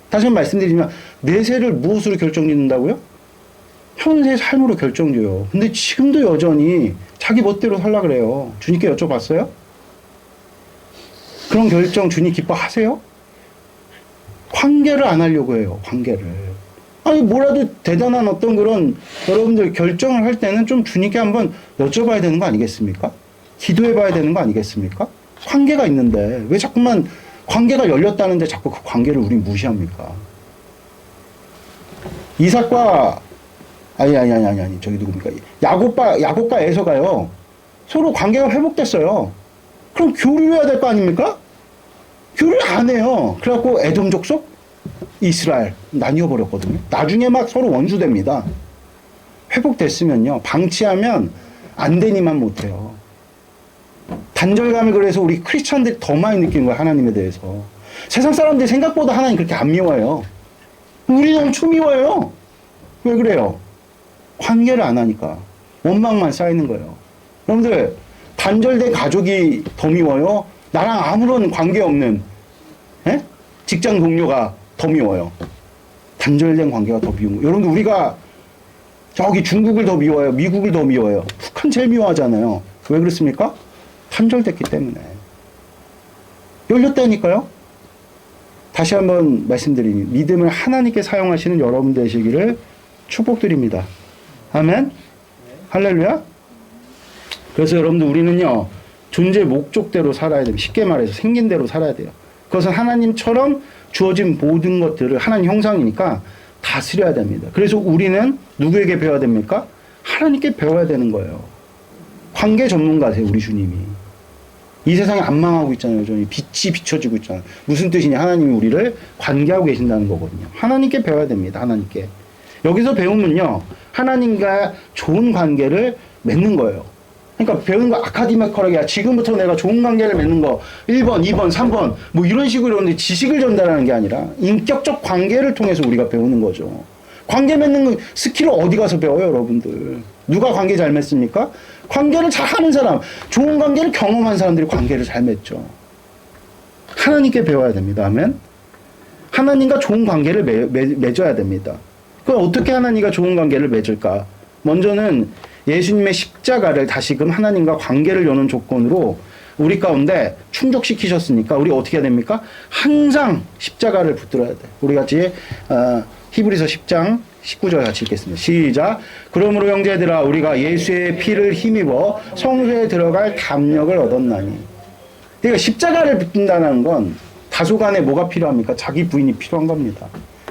다시 한번 말씀드리지만 내세를 무엇으로 결정짓는다고요? 현세 삶으로 결정줘요. 근데 지금도 여전히 자기 멋대로 살라 그래요. 주님께 여쭤봤어요? 그런 결정 주님 기뻐하세요? 관계를 안 하려고 해요. 관계를. 아니 뭐라도 대단한 어떤 그런 여러분들 결정을 할 때는 좀 주님께 한번 여쭤봐야 되는 거 아니겠습니까? 기도해 봐야 되는 거 아니겠습니까? 관계가 있는데 왜 자꾸만 관계가 열렸다는데 자꾸 그 관계를 우리 무시합니까? 이삭과 아니 저기 누굽니까? 야곱과 에서가요 서로 관계가 회복됐어요. 그럼 교류해야 될 거 아닙니까? 교류를 안 해요. 그래갖고 에돔 족속 이스라엘 나뉘어 버렸거든요. 나중에 막 서로 원수됩니다. 회복됐으면요 방치하면 안 되니만 못해요. 단절감을 그래서 우리 크리스천들이 더 많이 느끼는 거예요. 하나님에 대해서. 세상 사람들이 생각보다 하나님 그렇게 안 미워해요. 우리는 엄청 미워해요. 왜 그래요? 관계를 안 하니까. 원망만 쌓이는 거예요. 여러분들 단절된 가족이 더 미워요? 나랑 아무런 관계없는 직장 동료가 더 미워요. 단절된 관계가 더 미운 거예요. 여러분들 우리가 저기 중국을 더 미워요. 미국을 더 미워요. 북한 제일 미워하잖아요. 왜 그렇습니까? 단절됐기 때문에. 열렸다니까요. 다시 한번 말씀드리니 믿음을 하나님께 사용하시는 여러분 되시기를 축복드립니다. 아멘. 할렐루야. 그래서 여러분들 우리는요 존재 목적대로 살아야 됩니다. 쉽게 말해서 생긴 대로 살아야 돼요. 그것은 하나님처럼 주어진 모든 것들을 하나님 형상이니까 다스려야 됩니다. 그래서 우리는 누구에게 배워야 됩니까? 하나님께 배워야 되는 거예요. 관계 전문가세요. 우리 주님이. 이 세상에 안 망하고 있잖아요. 여전히 빛이 비춰지고 있잖아요. 무슨 뜻이냐? 하나님이 우리를 관계하고 계신다는 거거든요. 하나님께 배워야 됩니다. 하나님께. 여기서 배우면요 하나님과 좋은 관계를 맺는 거예요. 그러니까 배우는 거 아카데미컬하게 지금부터 내가 좋은 관계를 맺는 거 1번, 2번, 3번 뭐 이런 식으로 지식을 전달하는 게 아니라 인격적 관계를 통해서 우리가 배우는 거죠. 관계 맺는 스킬을 어디 가서 배워요, 여러분들? 누가 관계 잘 맺습니까? 관계를 잘 하는 사람, 좋은 관계를 경험한 사람들이 관계를 잘 맺죠. 하나님께 배워야 됩니다. 아멘. 하나님과 좋은 관계를 맺어야 됩니다. 그럼 어떻게 하나님과 좋은 관계를 맺을까? 먼저는 예수님의 십자가를 다시금 하나님과 관계를 여는 조건으로 우리 가운데 충족시키셨으니까 우리 어떻게 해야 됩니까? 항상 십자가를 붙들어야 돼. 우리 같이 히브리서 10장 19절 같이 읽겠습니다. 시작. 그러므로 형제들아 우리가 예수의 피를 힘입어 성소에 들어갈 담력을 얻었나니. 그러니까 십자가를 붙든다는 건 다소간에 뭐가 필요합니까? 자기 부인이 필요한 겁니다.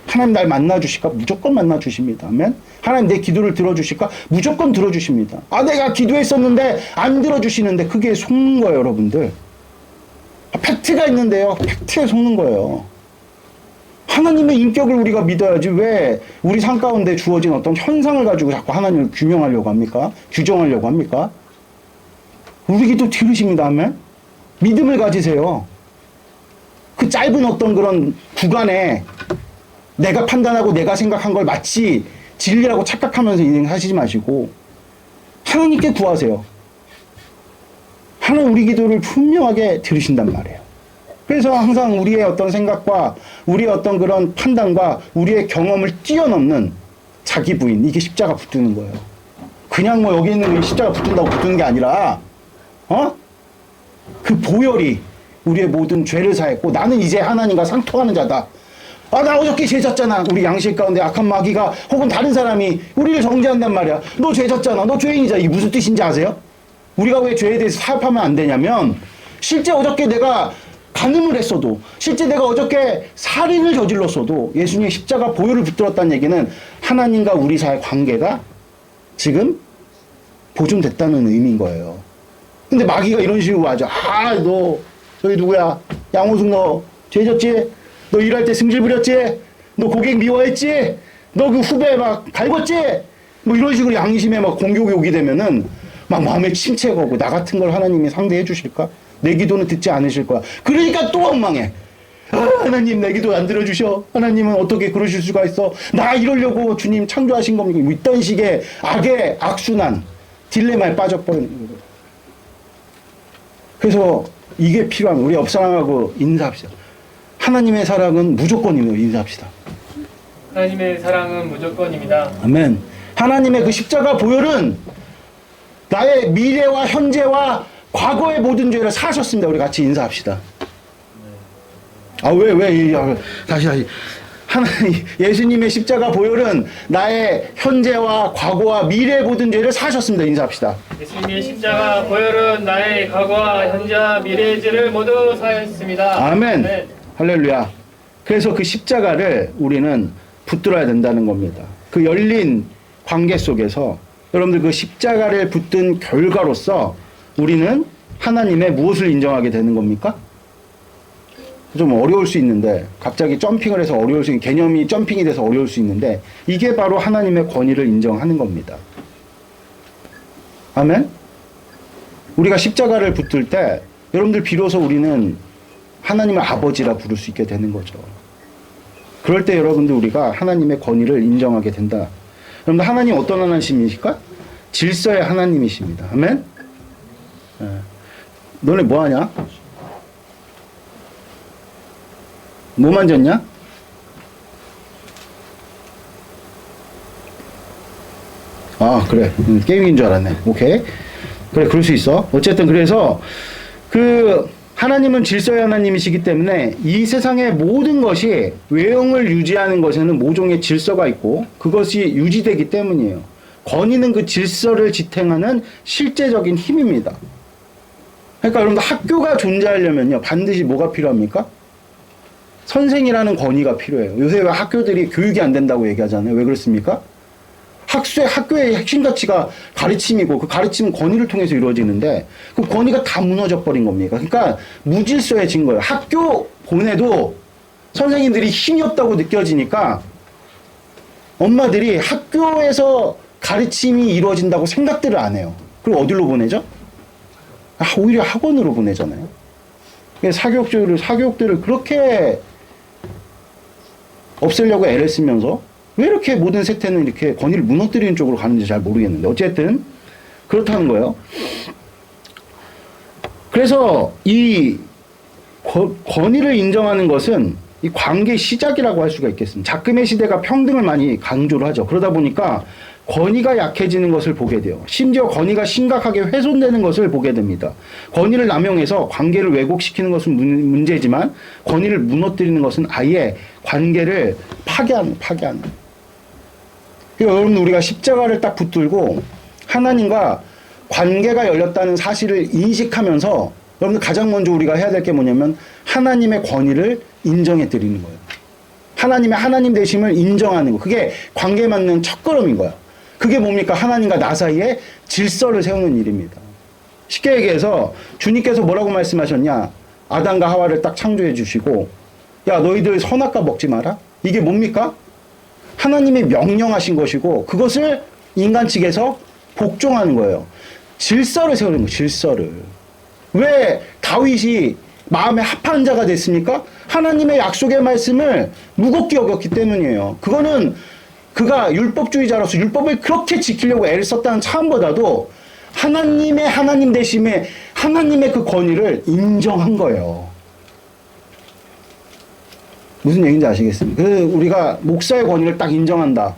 하나님 날 만나주실까? 무조건 만나주십니다. 아멘? 하나님 내 기도를 들어주실까? 무조건 들어주십니다. 아, 내가 기도했었는데 안 들어주시는데 그게 속는 거예요, 여러분들. 팩트가 있는데요. 팩트에 속는 거예요. 하나님의 인격을 우리가 믿어야지 왜 우리 삶 가운데 주어진 어떤 현상을 가지고 자꾸 하나님을 규명하려고 합니까? 규정하려고 합니까? 우리 기도 들으십니다. 아멘? 믿음을 가지세요. 그 짧은 어떤 그런 구간에 내가 판단하고 내가 생각한 걸 마치 진리라고 착각하면서 인생 사시지 마시고 하나님께 구하세요. 하나님 우리 기도를 분명하게 들으신단 말이에요. 그래서 항상 우리의 어떤 생각과 우리의 어떤 그런 판단과 우리의 경험을 뛰어넘는 자기 부인, 이게 십자가 붙드는 거예요. 그냥 뭐 여기 있는 십자가 붙든다고 붙드는 게 아니라 그 보혈이 우리의 모든 죄를 사했고 나는 이제 하나님과 상통하는 자다. 아, 나 어저께 죄 졌잖아. 우리 양식 가운데 악한 마귀가 혹은 다른 사람이 우리를 정죄한단 말이야. 너 죄 졌잖아. 너 죄인이자. 이게 무슨 뜻인지 아세요? 우리가 왜 죄에 대해서 사업하면 안 되냐면 실제 어저께 내가 간음을 했어도 실제 내가 어저께 살인을 저질렀어도 예수님의 십자가 보혈을 붙들었다는 얘기는 하나님과 우리 사이의 관계가 지금 보존됐다는 의미인 거예요. 근데 마귀가 이런 식으로 하죠. 아, 너 저기 누구야? 양호숙 너 죄 졌지? 너 일할 때 승질 부렸지? 너 고객 미워했지? 너 그 후배 막 갈궜지? 뭐 이런 식으로 양심에 막 공격이 오게 되면은 막 마음에 침체가 오고 나 같은 걸 하나님이 상대해 주실까? 내 기도는 듣지 않으실 거야. 그러니까 또 엉망해. 아, 하나님 내 기도 안 들어주셔. 하나님은 어떻게 그러실 수가 있어? 나 이러려고 주님 창조하신 겁니까? 뭐 이딴 식의 악의 악순환 딜레마에 빠져버리는 거예요. 그래서 이게 필요한 우리 옆 사람하고 인사합시다. 하나님의 사랑은 무조건이에요. 인사합시다. 하나님의 사랑은 무조건입니다. 아멘. 하나님의 그 십자가 보혈은 나의 미래와 현재와 과거의 모든 죄를 사하셨습니다. 우리 같이 인사합시다. 다시. 하나님, 예수님의 십자가 보혈은 나의 현재와 과거와 미래의 모든 죄를 사하셨습니다. 인사합시다. 예수님의 십자가 보혈은 나의 과거와 현재와 미래의 죄를 모두 사하였습니다. 아멘. 할렐루야. 그래서 그 십자가를 우리는 붙들어야 된다는 겁니다. 그 열린 관계 속에서 여러분들 그 십자가를 붙든 결과로서 우리는 하나님의 무엇을 인정하게 되는 겁니까? 좀 어려울 수 있는데 갑자기 점핑을 해서 어려울 수 있는 개념이 점핑이 돼서 어려울 수 있는데 이게 바로 하나님의 권위를 인정하는 겁니다. 아멘? 우리가 십자가를 붙들 때 여러분들 비로소 우리는 하나님을 아버지라 부를 수 있게 되는 거죠. 그럴 때 여러분들 우리가 하나님의 권위를 인정하게 된다. 여러분들 하나님 어떤 하나님이십니까? 질서의 하나님이십니다. 아멘? 네. 너네 뭐 하냐? 뭐 만졌냐? 아, 그래. 게임인 줄 알았네. 오케이. 그래, 그럴 수 있어. 어쨌든 그래서 그 하나님은 질서의 하나님이시기 때문에 이 세상의 모든 것이 외형을 유지하는 것에는 모종의 질서가 있고 그것이 유지되기 때문이에요. 권위는 그 질서를 지탱하는 실제적인 힘입니다. 그러니까 여러분들 학교가 존재하려면요 반드시 뭐가 필요합니까? 선생이라는 권위가 필요해요. 요새 왜 학교들이 교육이 안 된다고 얘기하잖아요. 왜 그렇습니까? 학교의 핵심 가치가 가르침이고 그 가르침은 권위를 통해서 이루어지는데 그 권위가 다 무너져 버린 겁니다. 그러니까 무질서해진 거예요. 학교 보내도 선생님들이 힘이 없다고 느껴지니까 엄마들이 학교에서 가르침이 이루어진다고 생각들을 안 해요. 그리고 어디로 보내죠? 오히려 학원으로 보내잖아요. 사교육들을 그렇게 없애려고 애를 쓰면서 왜 이렇게 모든 세태는 이렇게 권위를 무너뜨리는 쪽으로 가는지 잘 모르겠는데 어쨌든 그렇다는 거예요. 그래서 이 권위를 인정하는 것은 이 관계의 시작이라고 할 수가 있겠습니다. 작금의 시대가 평등을 많이 강조를 하죠. 그러다 보니까 권위가 약해지는 것을 보게 돼요. 심지어 권위가 심각하게 훼손되는 것을 보게 됩니다. 권위를 남용해서 관계를 왜곡시키는 것은 문제지만 권위를 무너뜨리는 것은 아예 관계를 파괴하는. 그러니까 여러분 우리가 십자가를 딱 붙들고 하나님과 관계가 열렸다는 사실을 인식하면서 여러분들 가장 먼저 우리가 해야 될 게 뭐냐면 하나님의 권위를 인정해 드리는 거예요. 하나님의 하나님 되심을 인정하는 거. 그게 관계에 맞는 첫걸음인 거야. 그게 뭡니까? 하나님과 나 사이에 질서를 세우는 일입니다. 쉽게 얘기해서 주님께서 뭐라고 말씀하셨냐? 아담과 하와를 딱 창조해 주시고 야 너희들 선악과 먹지 마라. 이게 뭡니까? 하나님이 명령하신 것이고 그것을 인간 측에서 복종하는 거예요. 질서를 세우는 거예요. 질서를. 왜 다윗이 마음에 합한 자가 됐습니까? 하나님의 약속의 말씀을 무겁게 여겼기 때문이에요. 그거는 그가 율법주의자로서 율법을 그렇게 지키려고 애를 썼다는 차원보다도 하나님의 하나님 되심에 하나님의 그 권위를 인정한 거예요. 무슨 얘기인지 아시겠습니까? 우리가 목사의 권위를 딱 인정한다.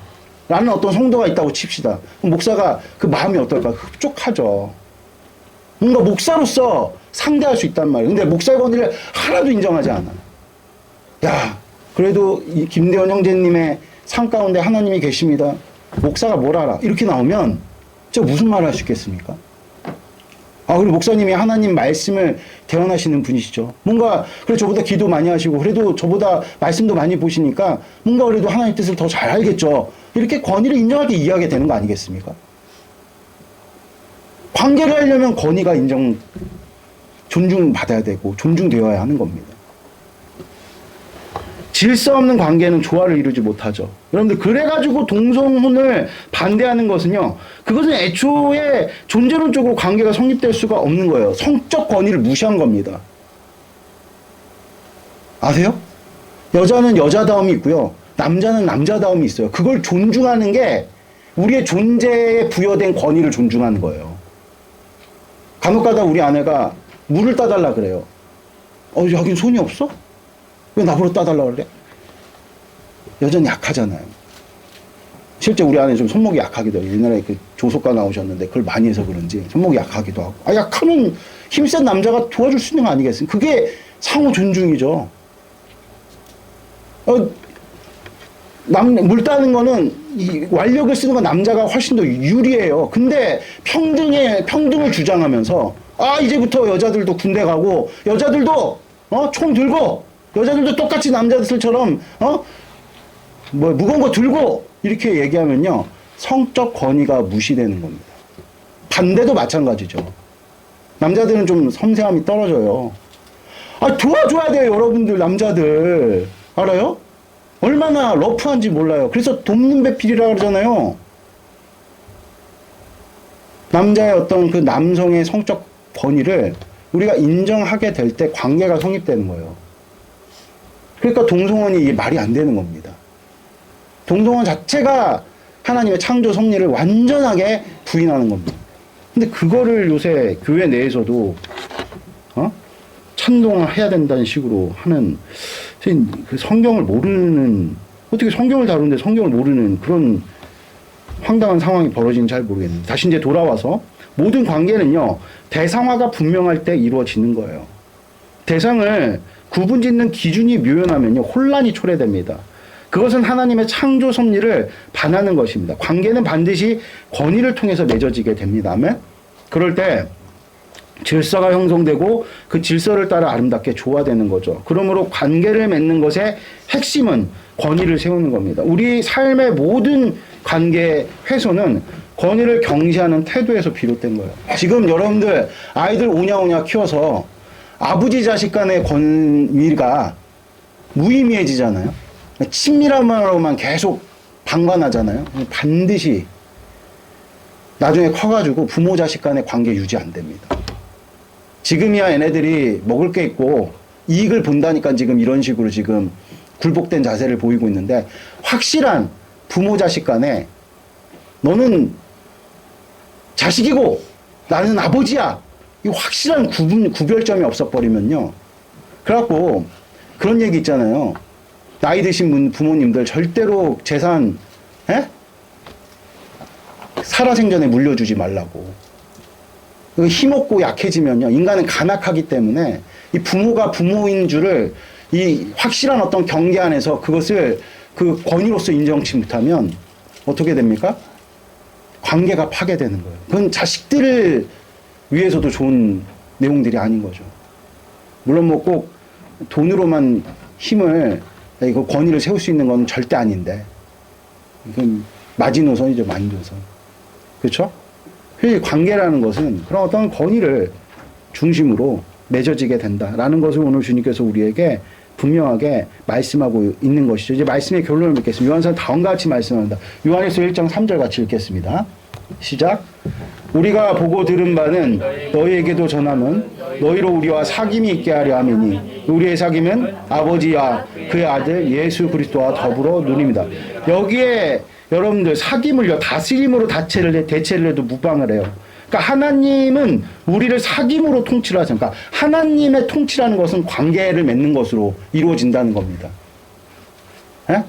라는 어떤 성도가 있다고 칩시다. 그럼 목사가 그 마음이 어떨까? 흡족하죠. 뭔가 목사로서 상대할 수 있단 말이에요. 근데 목사의 권위를 하나도 인정하지 않아. 야, 그래도 이 김대원 형제님의 상 가운데 하나님이 계십니다. 목사가 뭘 알아? 이렇게 나오면 저 무슨 말을 할 수 있겠습니까? 아, 그리고 목사님이 하나님 말씀을 대언하시는 분이시죠. 뭔가, 그래, 저보다 기도 많이 하시고, 그래도 저보다 말씀도 많이 보시니까, 뭔가 그래도 하나님 뜻을 더 잘 알겠죠. 이렇게 권위를 인정하게 이해하게 되는 거 아니겠습니까? 관계를 하려면 권위가 존중받아야 되고, 존중되어야 하는 겁니다. 질서 없는 관계는 조화를 이루지 못하죠. 여러분들 그래가지고 동성혼을 반대하는 것은요. 그것은 애초에 존재론적으로 관계가 성립될 수가 없는 거예요. 성적 권위를 무시한 겁니다. 아세요? 여자는 여자다움이 있고요. 남자는 남자다움이 있어요. 그걸 존중하는 게 우리의 존재에 부여된 권위를 존중하는 거예요. 간혹가다 우리 아내가 물을 따달라 그래요. 여긴 손이 없어? 왜 나보러 따달라 그래? 여전히 약하잖아요. 실제 우리 아내 좀 손목이 약하기도 해요. 옛날에 그 조속가 나오셨는데 그걸 많이 해서 그런지 손목이 약하기도 하고. 약하면 힘센 남자가 도와줄 수 있는 거 아니겠습니까? 그게 상호 존중이죠. 물 따는 거는 이 완력을 쓰는 건 남자가 훨씬 더 유리해요. 근데 평등을 주장하면서 이제부터 여자들도 군대 가고 여자들도 총 들고 여자들도 똑같이 남자들처럼 무거운 거 들고 이렇게 얘기하면요 성적 권위가 무시되는 겁니다. 반대도 마찬가지죠. 남자들은 좀 섬세함이 떨어져요. 도와줘야 돼요. 여러분들 남자들 알아요? 얼마나 러프한지 몰라요. 그래서 돕는 배필이라고 그러잖아요. 남자의 어떤 그 남성의 성적 권위를 우리가 인정하게 될 때 관계가 성립되는 거예요. 그러니까 동성혼이 이게 말이 안 되는 겁니다. 동성혼 자체가 하나님의 창조 섭리를 완전하게 부인하는 겁니다. 근데 그거를 요새 교회 내에서도 찬동을 해야 된다는 식으로 하는 그 성경을 모르는 어떻게 성경을 다루는데 성경을 모르는 그런 황당한 상황이 벌어지는지 잘 모르겠는데 다시 이제 돌아와서 모든 관계는요 대상화가 분명할 때 이루어지는 거예요. 대상을 구분짓는 기준이 묘연하면요 혼란이 초래됩니다. 그것은 하나님의 창조 섭리를 반하는 것입니다. 관계는 반드시 권위를 통해서 맺어지게 됩니다. 아멘? 그럴 때 질서가 형성되고 그 질서를 따라 아름답게 조화되는 거죠. 그러므로 관계를 맺는 것의 핵심은 권위를 세우는 겁니다. 우리 삶의 모든 관계 훼손은 권위를 경시하는 태도에서 비롯된 거예요. 지금 여러분들 아이들 오냐오냐 키워서 아버지 자식 간의 권위가 무의미해지잖아요. 친밀함으로만 계속 방관하잖아요. 반드시 나중에 커가지고 부모 자식 간의 관계 유지 안 됩니다. 지금이야 얘네들이 먹을 게 있고 이익을 본다니까 지금 이런 식으로 지금 굴복된 자세를 보이고 있는데 확실한 부모 자식 간에 너는 자식이고 나는 아버지야. 이 확실한 구별점이 없어버리면요. 그래갖고 그런 얘기 있잖아요. 나이 드신 부모님들 절대로 재산 살아생전에 물려주지 말라고. 힘없고 약해지면요. 인간은 간악하기 때문에 이 부모가 부모인 줄을 이 확실한 어떤 경계 안에서 그것을 그 권위로서 인정치 못하면 어떻게 됩니까? 관계가 파괴되는 거예요. 그건 자식들을 위해서도 좋은 내용들이 아닌 거죠. 물론 뭐 꼭 돈으로만 힘을, 이거 권위를 세울 수 있는 건 절대 아닌데, 이건 마지노선이죠, 마지노선. 그렇죠? 관계라는 것은 그런 어떤 권위를 중심으로 맺어지게 된다라는 것을 오늘 주님께서 우리에게 분명하게 말씀하고 있는 것이죠. 이제 말씀의 결론을 맺겠습니다. 요한서는 다음과 같이 말씀합니다. 요한일서 1장 3절 같이 읽겠습니다. 시작. 우리가 보고 들은 바는 너희에게도 전함은 너희로 우리와 사귐이 있게 하려 함이니 우리의 사귐은 아버지와 그의 아들 예수 그리스도와 더불어 누립니다. 여기에 여러분들 사귐을요 다스림으로 대체를 해도 무방을 해요. 그러니까 하나님은 우리를 사귐으로 통치를 하죠. 그러니까 하나님의 통치라는 것은 관계를 맺는 것으로 이루어진다는 겁니다. 에?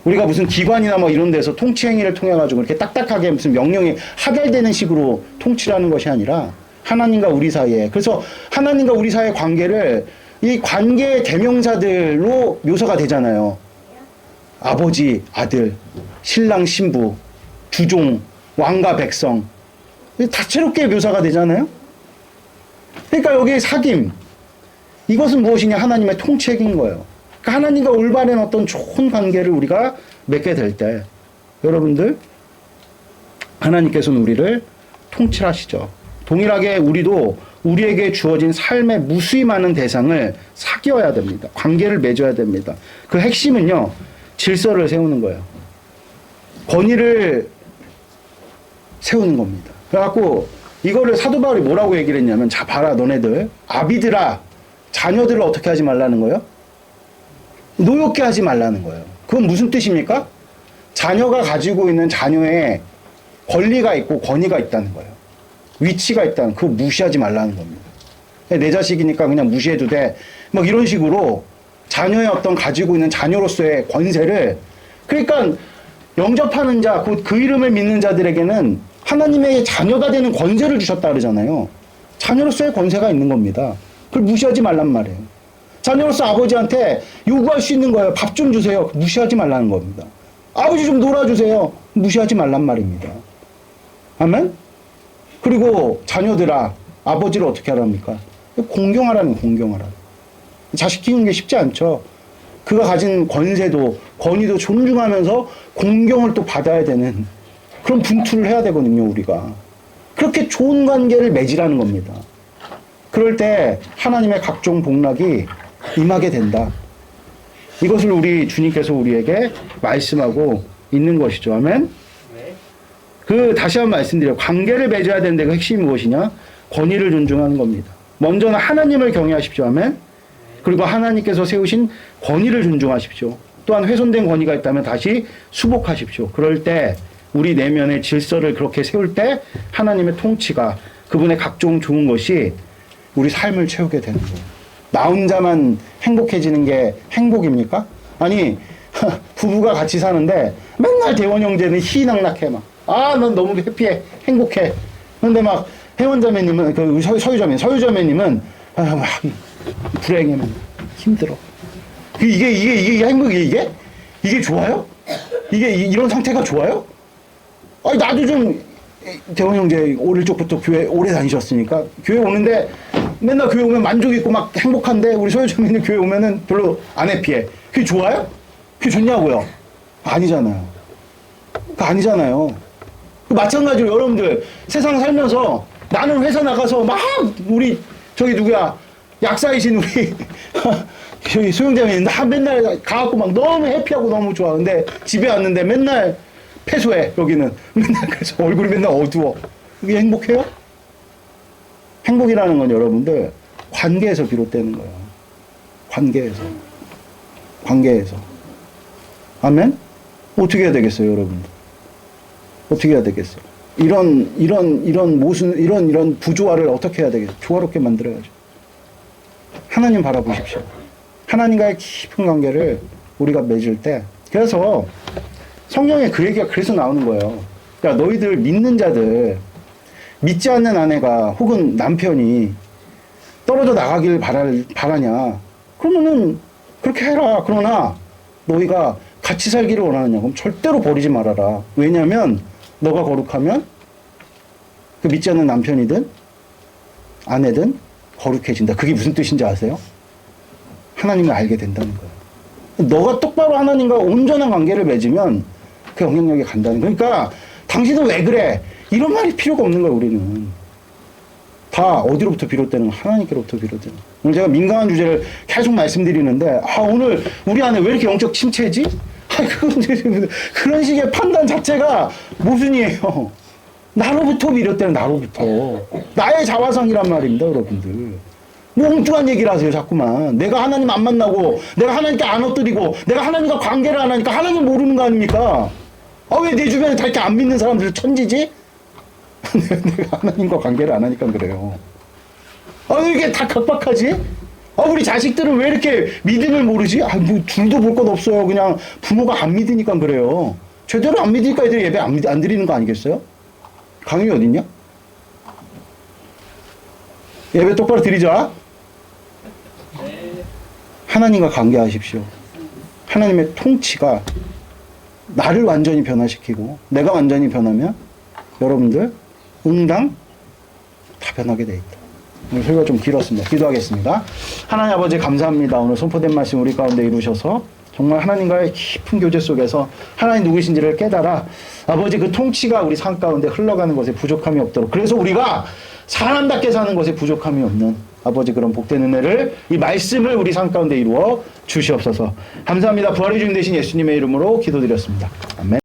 우리가 무슨 기관이나 뭐 이런 데서 통치 행위를 통해 가지고 이렇게 딱딱하게 무슨 명령이 하결되는 식으로 통치를 하는 것이 아니라 하나님과 우리 사이에, 그래서 하나님과 우리 사이의 관계를 이 관계의 대명사들로 묘사가 되잖아요. 아버지, 아들, 신랑, 신부, 주종, 왕과 백성, 다채롭게 묘사가 되잖아요. 그러니까 여기에 사귐, 이것은 무엇이냐? 하나님의 통치인 거예요. 그러니까 하나님과 올바른 어떤 좋은 관계를 우리가 맺게 될 때, 여러분들, 하나님께서는 우리를 통치하시죠. 동일하게 우리도 우리에게 주어진 삶의 무수히 많은 대상을 사귀어야 됩니다. 관계를 맺어야 됩니다. 그 핵심은요, 질서를 세우는 거예요. 권위를 세우는 겁니다. 그래갖고 이거를 사도 바울이 뭐라고 얘기를 했냐면, 자 봐라 너네들 아비들아, 자녀들을 어떻게 하지 말라는 거예요? 노엽게 하지 말라는 거예요. 그건 무슨 뜻입니까? 자녀가 가지고 있는 자녀의 권리가 있고 권위가 있다는 거예요. 위치가 있다는, 그거 무시하지 말라는 겁니다. 내 자식이니까 그냥 무시해도 돼, 막 이런 식으로 자녀의 어떤 가지고 있는 자녀로서의 권세를, 그러니까 영접하는 자, 곧 그 이름을 믿는 자들에게는 하나님의 자녀가 되는 권세를 주셨다 그러잖아요. 자녀로서의 권세가 있는 겁니다. 그걸 무시하지 말란 말이에요. 자녀로서 아버지한테 요구할 수 있는 거예요. 밥 좀 주세요. 무시하지 말라는 겁니다. 아버지 좀 놀아주세요. 무시하지 말란 말입니다. 아멘? 그리고 자녀들아, 아버지를 어떻게 하랍니까? 공경하라는, 공경하라. 자식 키우는 게 쉽지 않죠. 그가 가진 권세도, 권위도 존중하면서 공경을 또 받아야 되는 그런 분투를 해야 되거든요, 우리가. 그렇게 좋은 관계를 맺으라는 겁니다. 그럴 때 하나님의 각종 복락이 임하게 된다. 이것을 우리 주님께서 우리에게 말씀하고 있는 것이죠. 아멘? 다시 한번 말씀드려요. 관계를 맺어야 되는데 그 핵심이 무엇이냐? 권위를 존중하는 겁니다. 먼저는 하나님을 경외하십시오. 아멘? 그리고 하나님께서 세우신 권위를 존중하십시오. 또한 훼손된 권위가 있다면 다시 수복하십시오. 그럴 때 우리 내면의 질서를 그렇게 세울 때 하나님의 통치가, 그분의 각종 좋은 것이 우리 삶을 채우게 되는 거예요. 나 혼자만 행복해지는 게 행복입니까? 아니, 부부가 같이 사는데 맨날 대원 형제는 희낙낙해 막. 아, 난 너무 해피해, 행복해. 근데 막 혜원자매님은, 그 서유자매님은 막 불행해, 막 힘들어. 이게 행복이, 이게 좋아요? 이런 상태가 좋아요? 아니, 나도 좀, 대원 형제 어릴 적부터 교회 오래 다니셨으니까 교회 오는데 맨날 교회 오면 만족 있고 막 행복한데, 우리 서유자매님 교회 오면은 별로 안 해피해. 그게 좋아요? 그게 좋냐고요? 아니잖아요. 그거 아니잖아요. 마찬가지로 여러분들 세상 살면서 나는 회사 나가서 막 우리 저기 누구야, 약사이신 우리 저기 소영자매님 나 맨날 가갖고 막 너무 해피하고 너무 좋아. 근데 집에 왔는데 맨날 패소해. 여기는 맨날, 그래서 얼굴이 맨날 어두워. 그게 행복해요? 행복이라는 건 여러분들 관계에서 비롯되는 거예요. 관계에서. 아멘? 어떻게 해야 되겠어요, 여러분? 어떻게 해야 되겠어요? 이런 부조화를 어떻게 해야 되겠어요? 조화롭게 만들어야죠. 하나님 바라보십시오. 하나님과의 깊은 관계를 우리가 맺을 때, 그래서 성경에 그 얘기가 그래서 나오는 거예요. 그러니까 너희들 믿는 자들, 믿지 않는 아내가 혹은 남편이 떨어져 나가길 바라냐? 그러면은 그렇게 해라. 그러나 너희가 같이 살기를 원하느냐? 그럼 절대로 버리지 말아라. 왜냐하면 너가 거룩하면 그 믿지 않는 남편이든 아내든 거룩해진다. 그게 무슨 뜻인지 아세요? 하나님을 알게 된다는 거예요. 너가 똑바로 하나님과 온전한 관계를 맺으면 그 영향력이 간다는 거예요. 그러니까 당신은 왜 그래? 이런 말이 필요가 없는 거예요, 우리는. 다 어디로부터 비롯되는 거? 하나님께로부터 비롯되는 거. 오늘 제가 민감한 주제를 계속 말씀드리는데, 오늘 우리 안에 왜 이렇게 영적 침체지? 그런 식의 판단 자체가 모순이에요. 나로부터 비롯되는 나로부터. 나의 자화상이란 말입니다, 여러분들. 뭐 엉뚱한 얘기를 하세요, 자꾸만. 내가 하나님 안 만나고, 내가 하나님께 안 엎드리고, 내가 하나님과 관계를 안 하니까 하나님 모르는 거 아닙니까? 왜 내 주변에 다 이렇게 안 믿는 사람들 천지지? 내가 하나님과 관계를 안 하니까 그래요. 왜 이게 다 각박하지? 우리 자식들은 왜 이렇게 믿음을 모르지? 뭐 둘도 볼 것 없어요. 그냥 부모가 안 믿으니까 그래요. 제대로 안 믿으니까 애들이 예배 안 드리는 거 아니겠어요? 강의 어딨냐? 예배 똑바로 드리자. 하나님과 관계하십시오. 하나님의 통치가 나를 완전히 변화시키고 내가 완전히 변하면 여러분들 응당 다 변하게 돼 있다. 오늘 설교가 좀 길었습니다. 기도하겠습니다. 하나님 아버지 감사합니다. 오늘 선포된 말씀 우리 가운데 이루셔서 정말 하나님과의 깊은 교제 속에서 하나님 누구신지를 깨달아 아버지 그 통치가 우리 삶 가운데 흘러가는 것에 부족함이 없도록, 그래서 우리가 사람답게 사는 것에 부족함이 없는 아버지 그런 복된 은혜를, 이 말씀을 우리 삶 가운데 이루어 주시옵소서. 감사합니다. 부활의 주님 되신 예수님의 이름으로 기도드렸습니다. 아멘.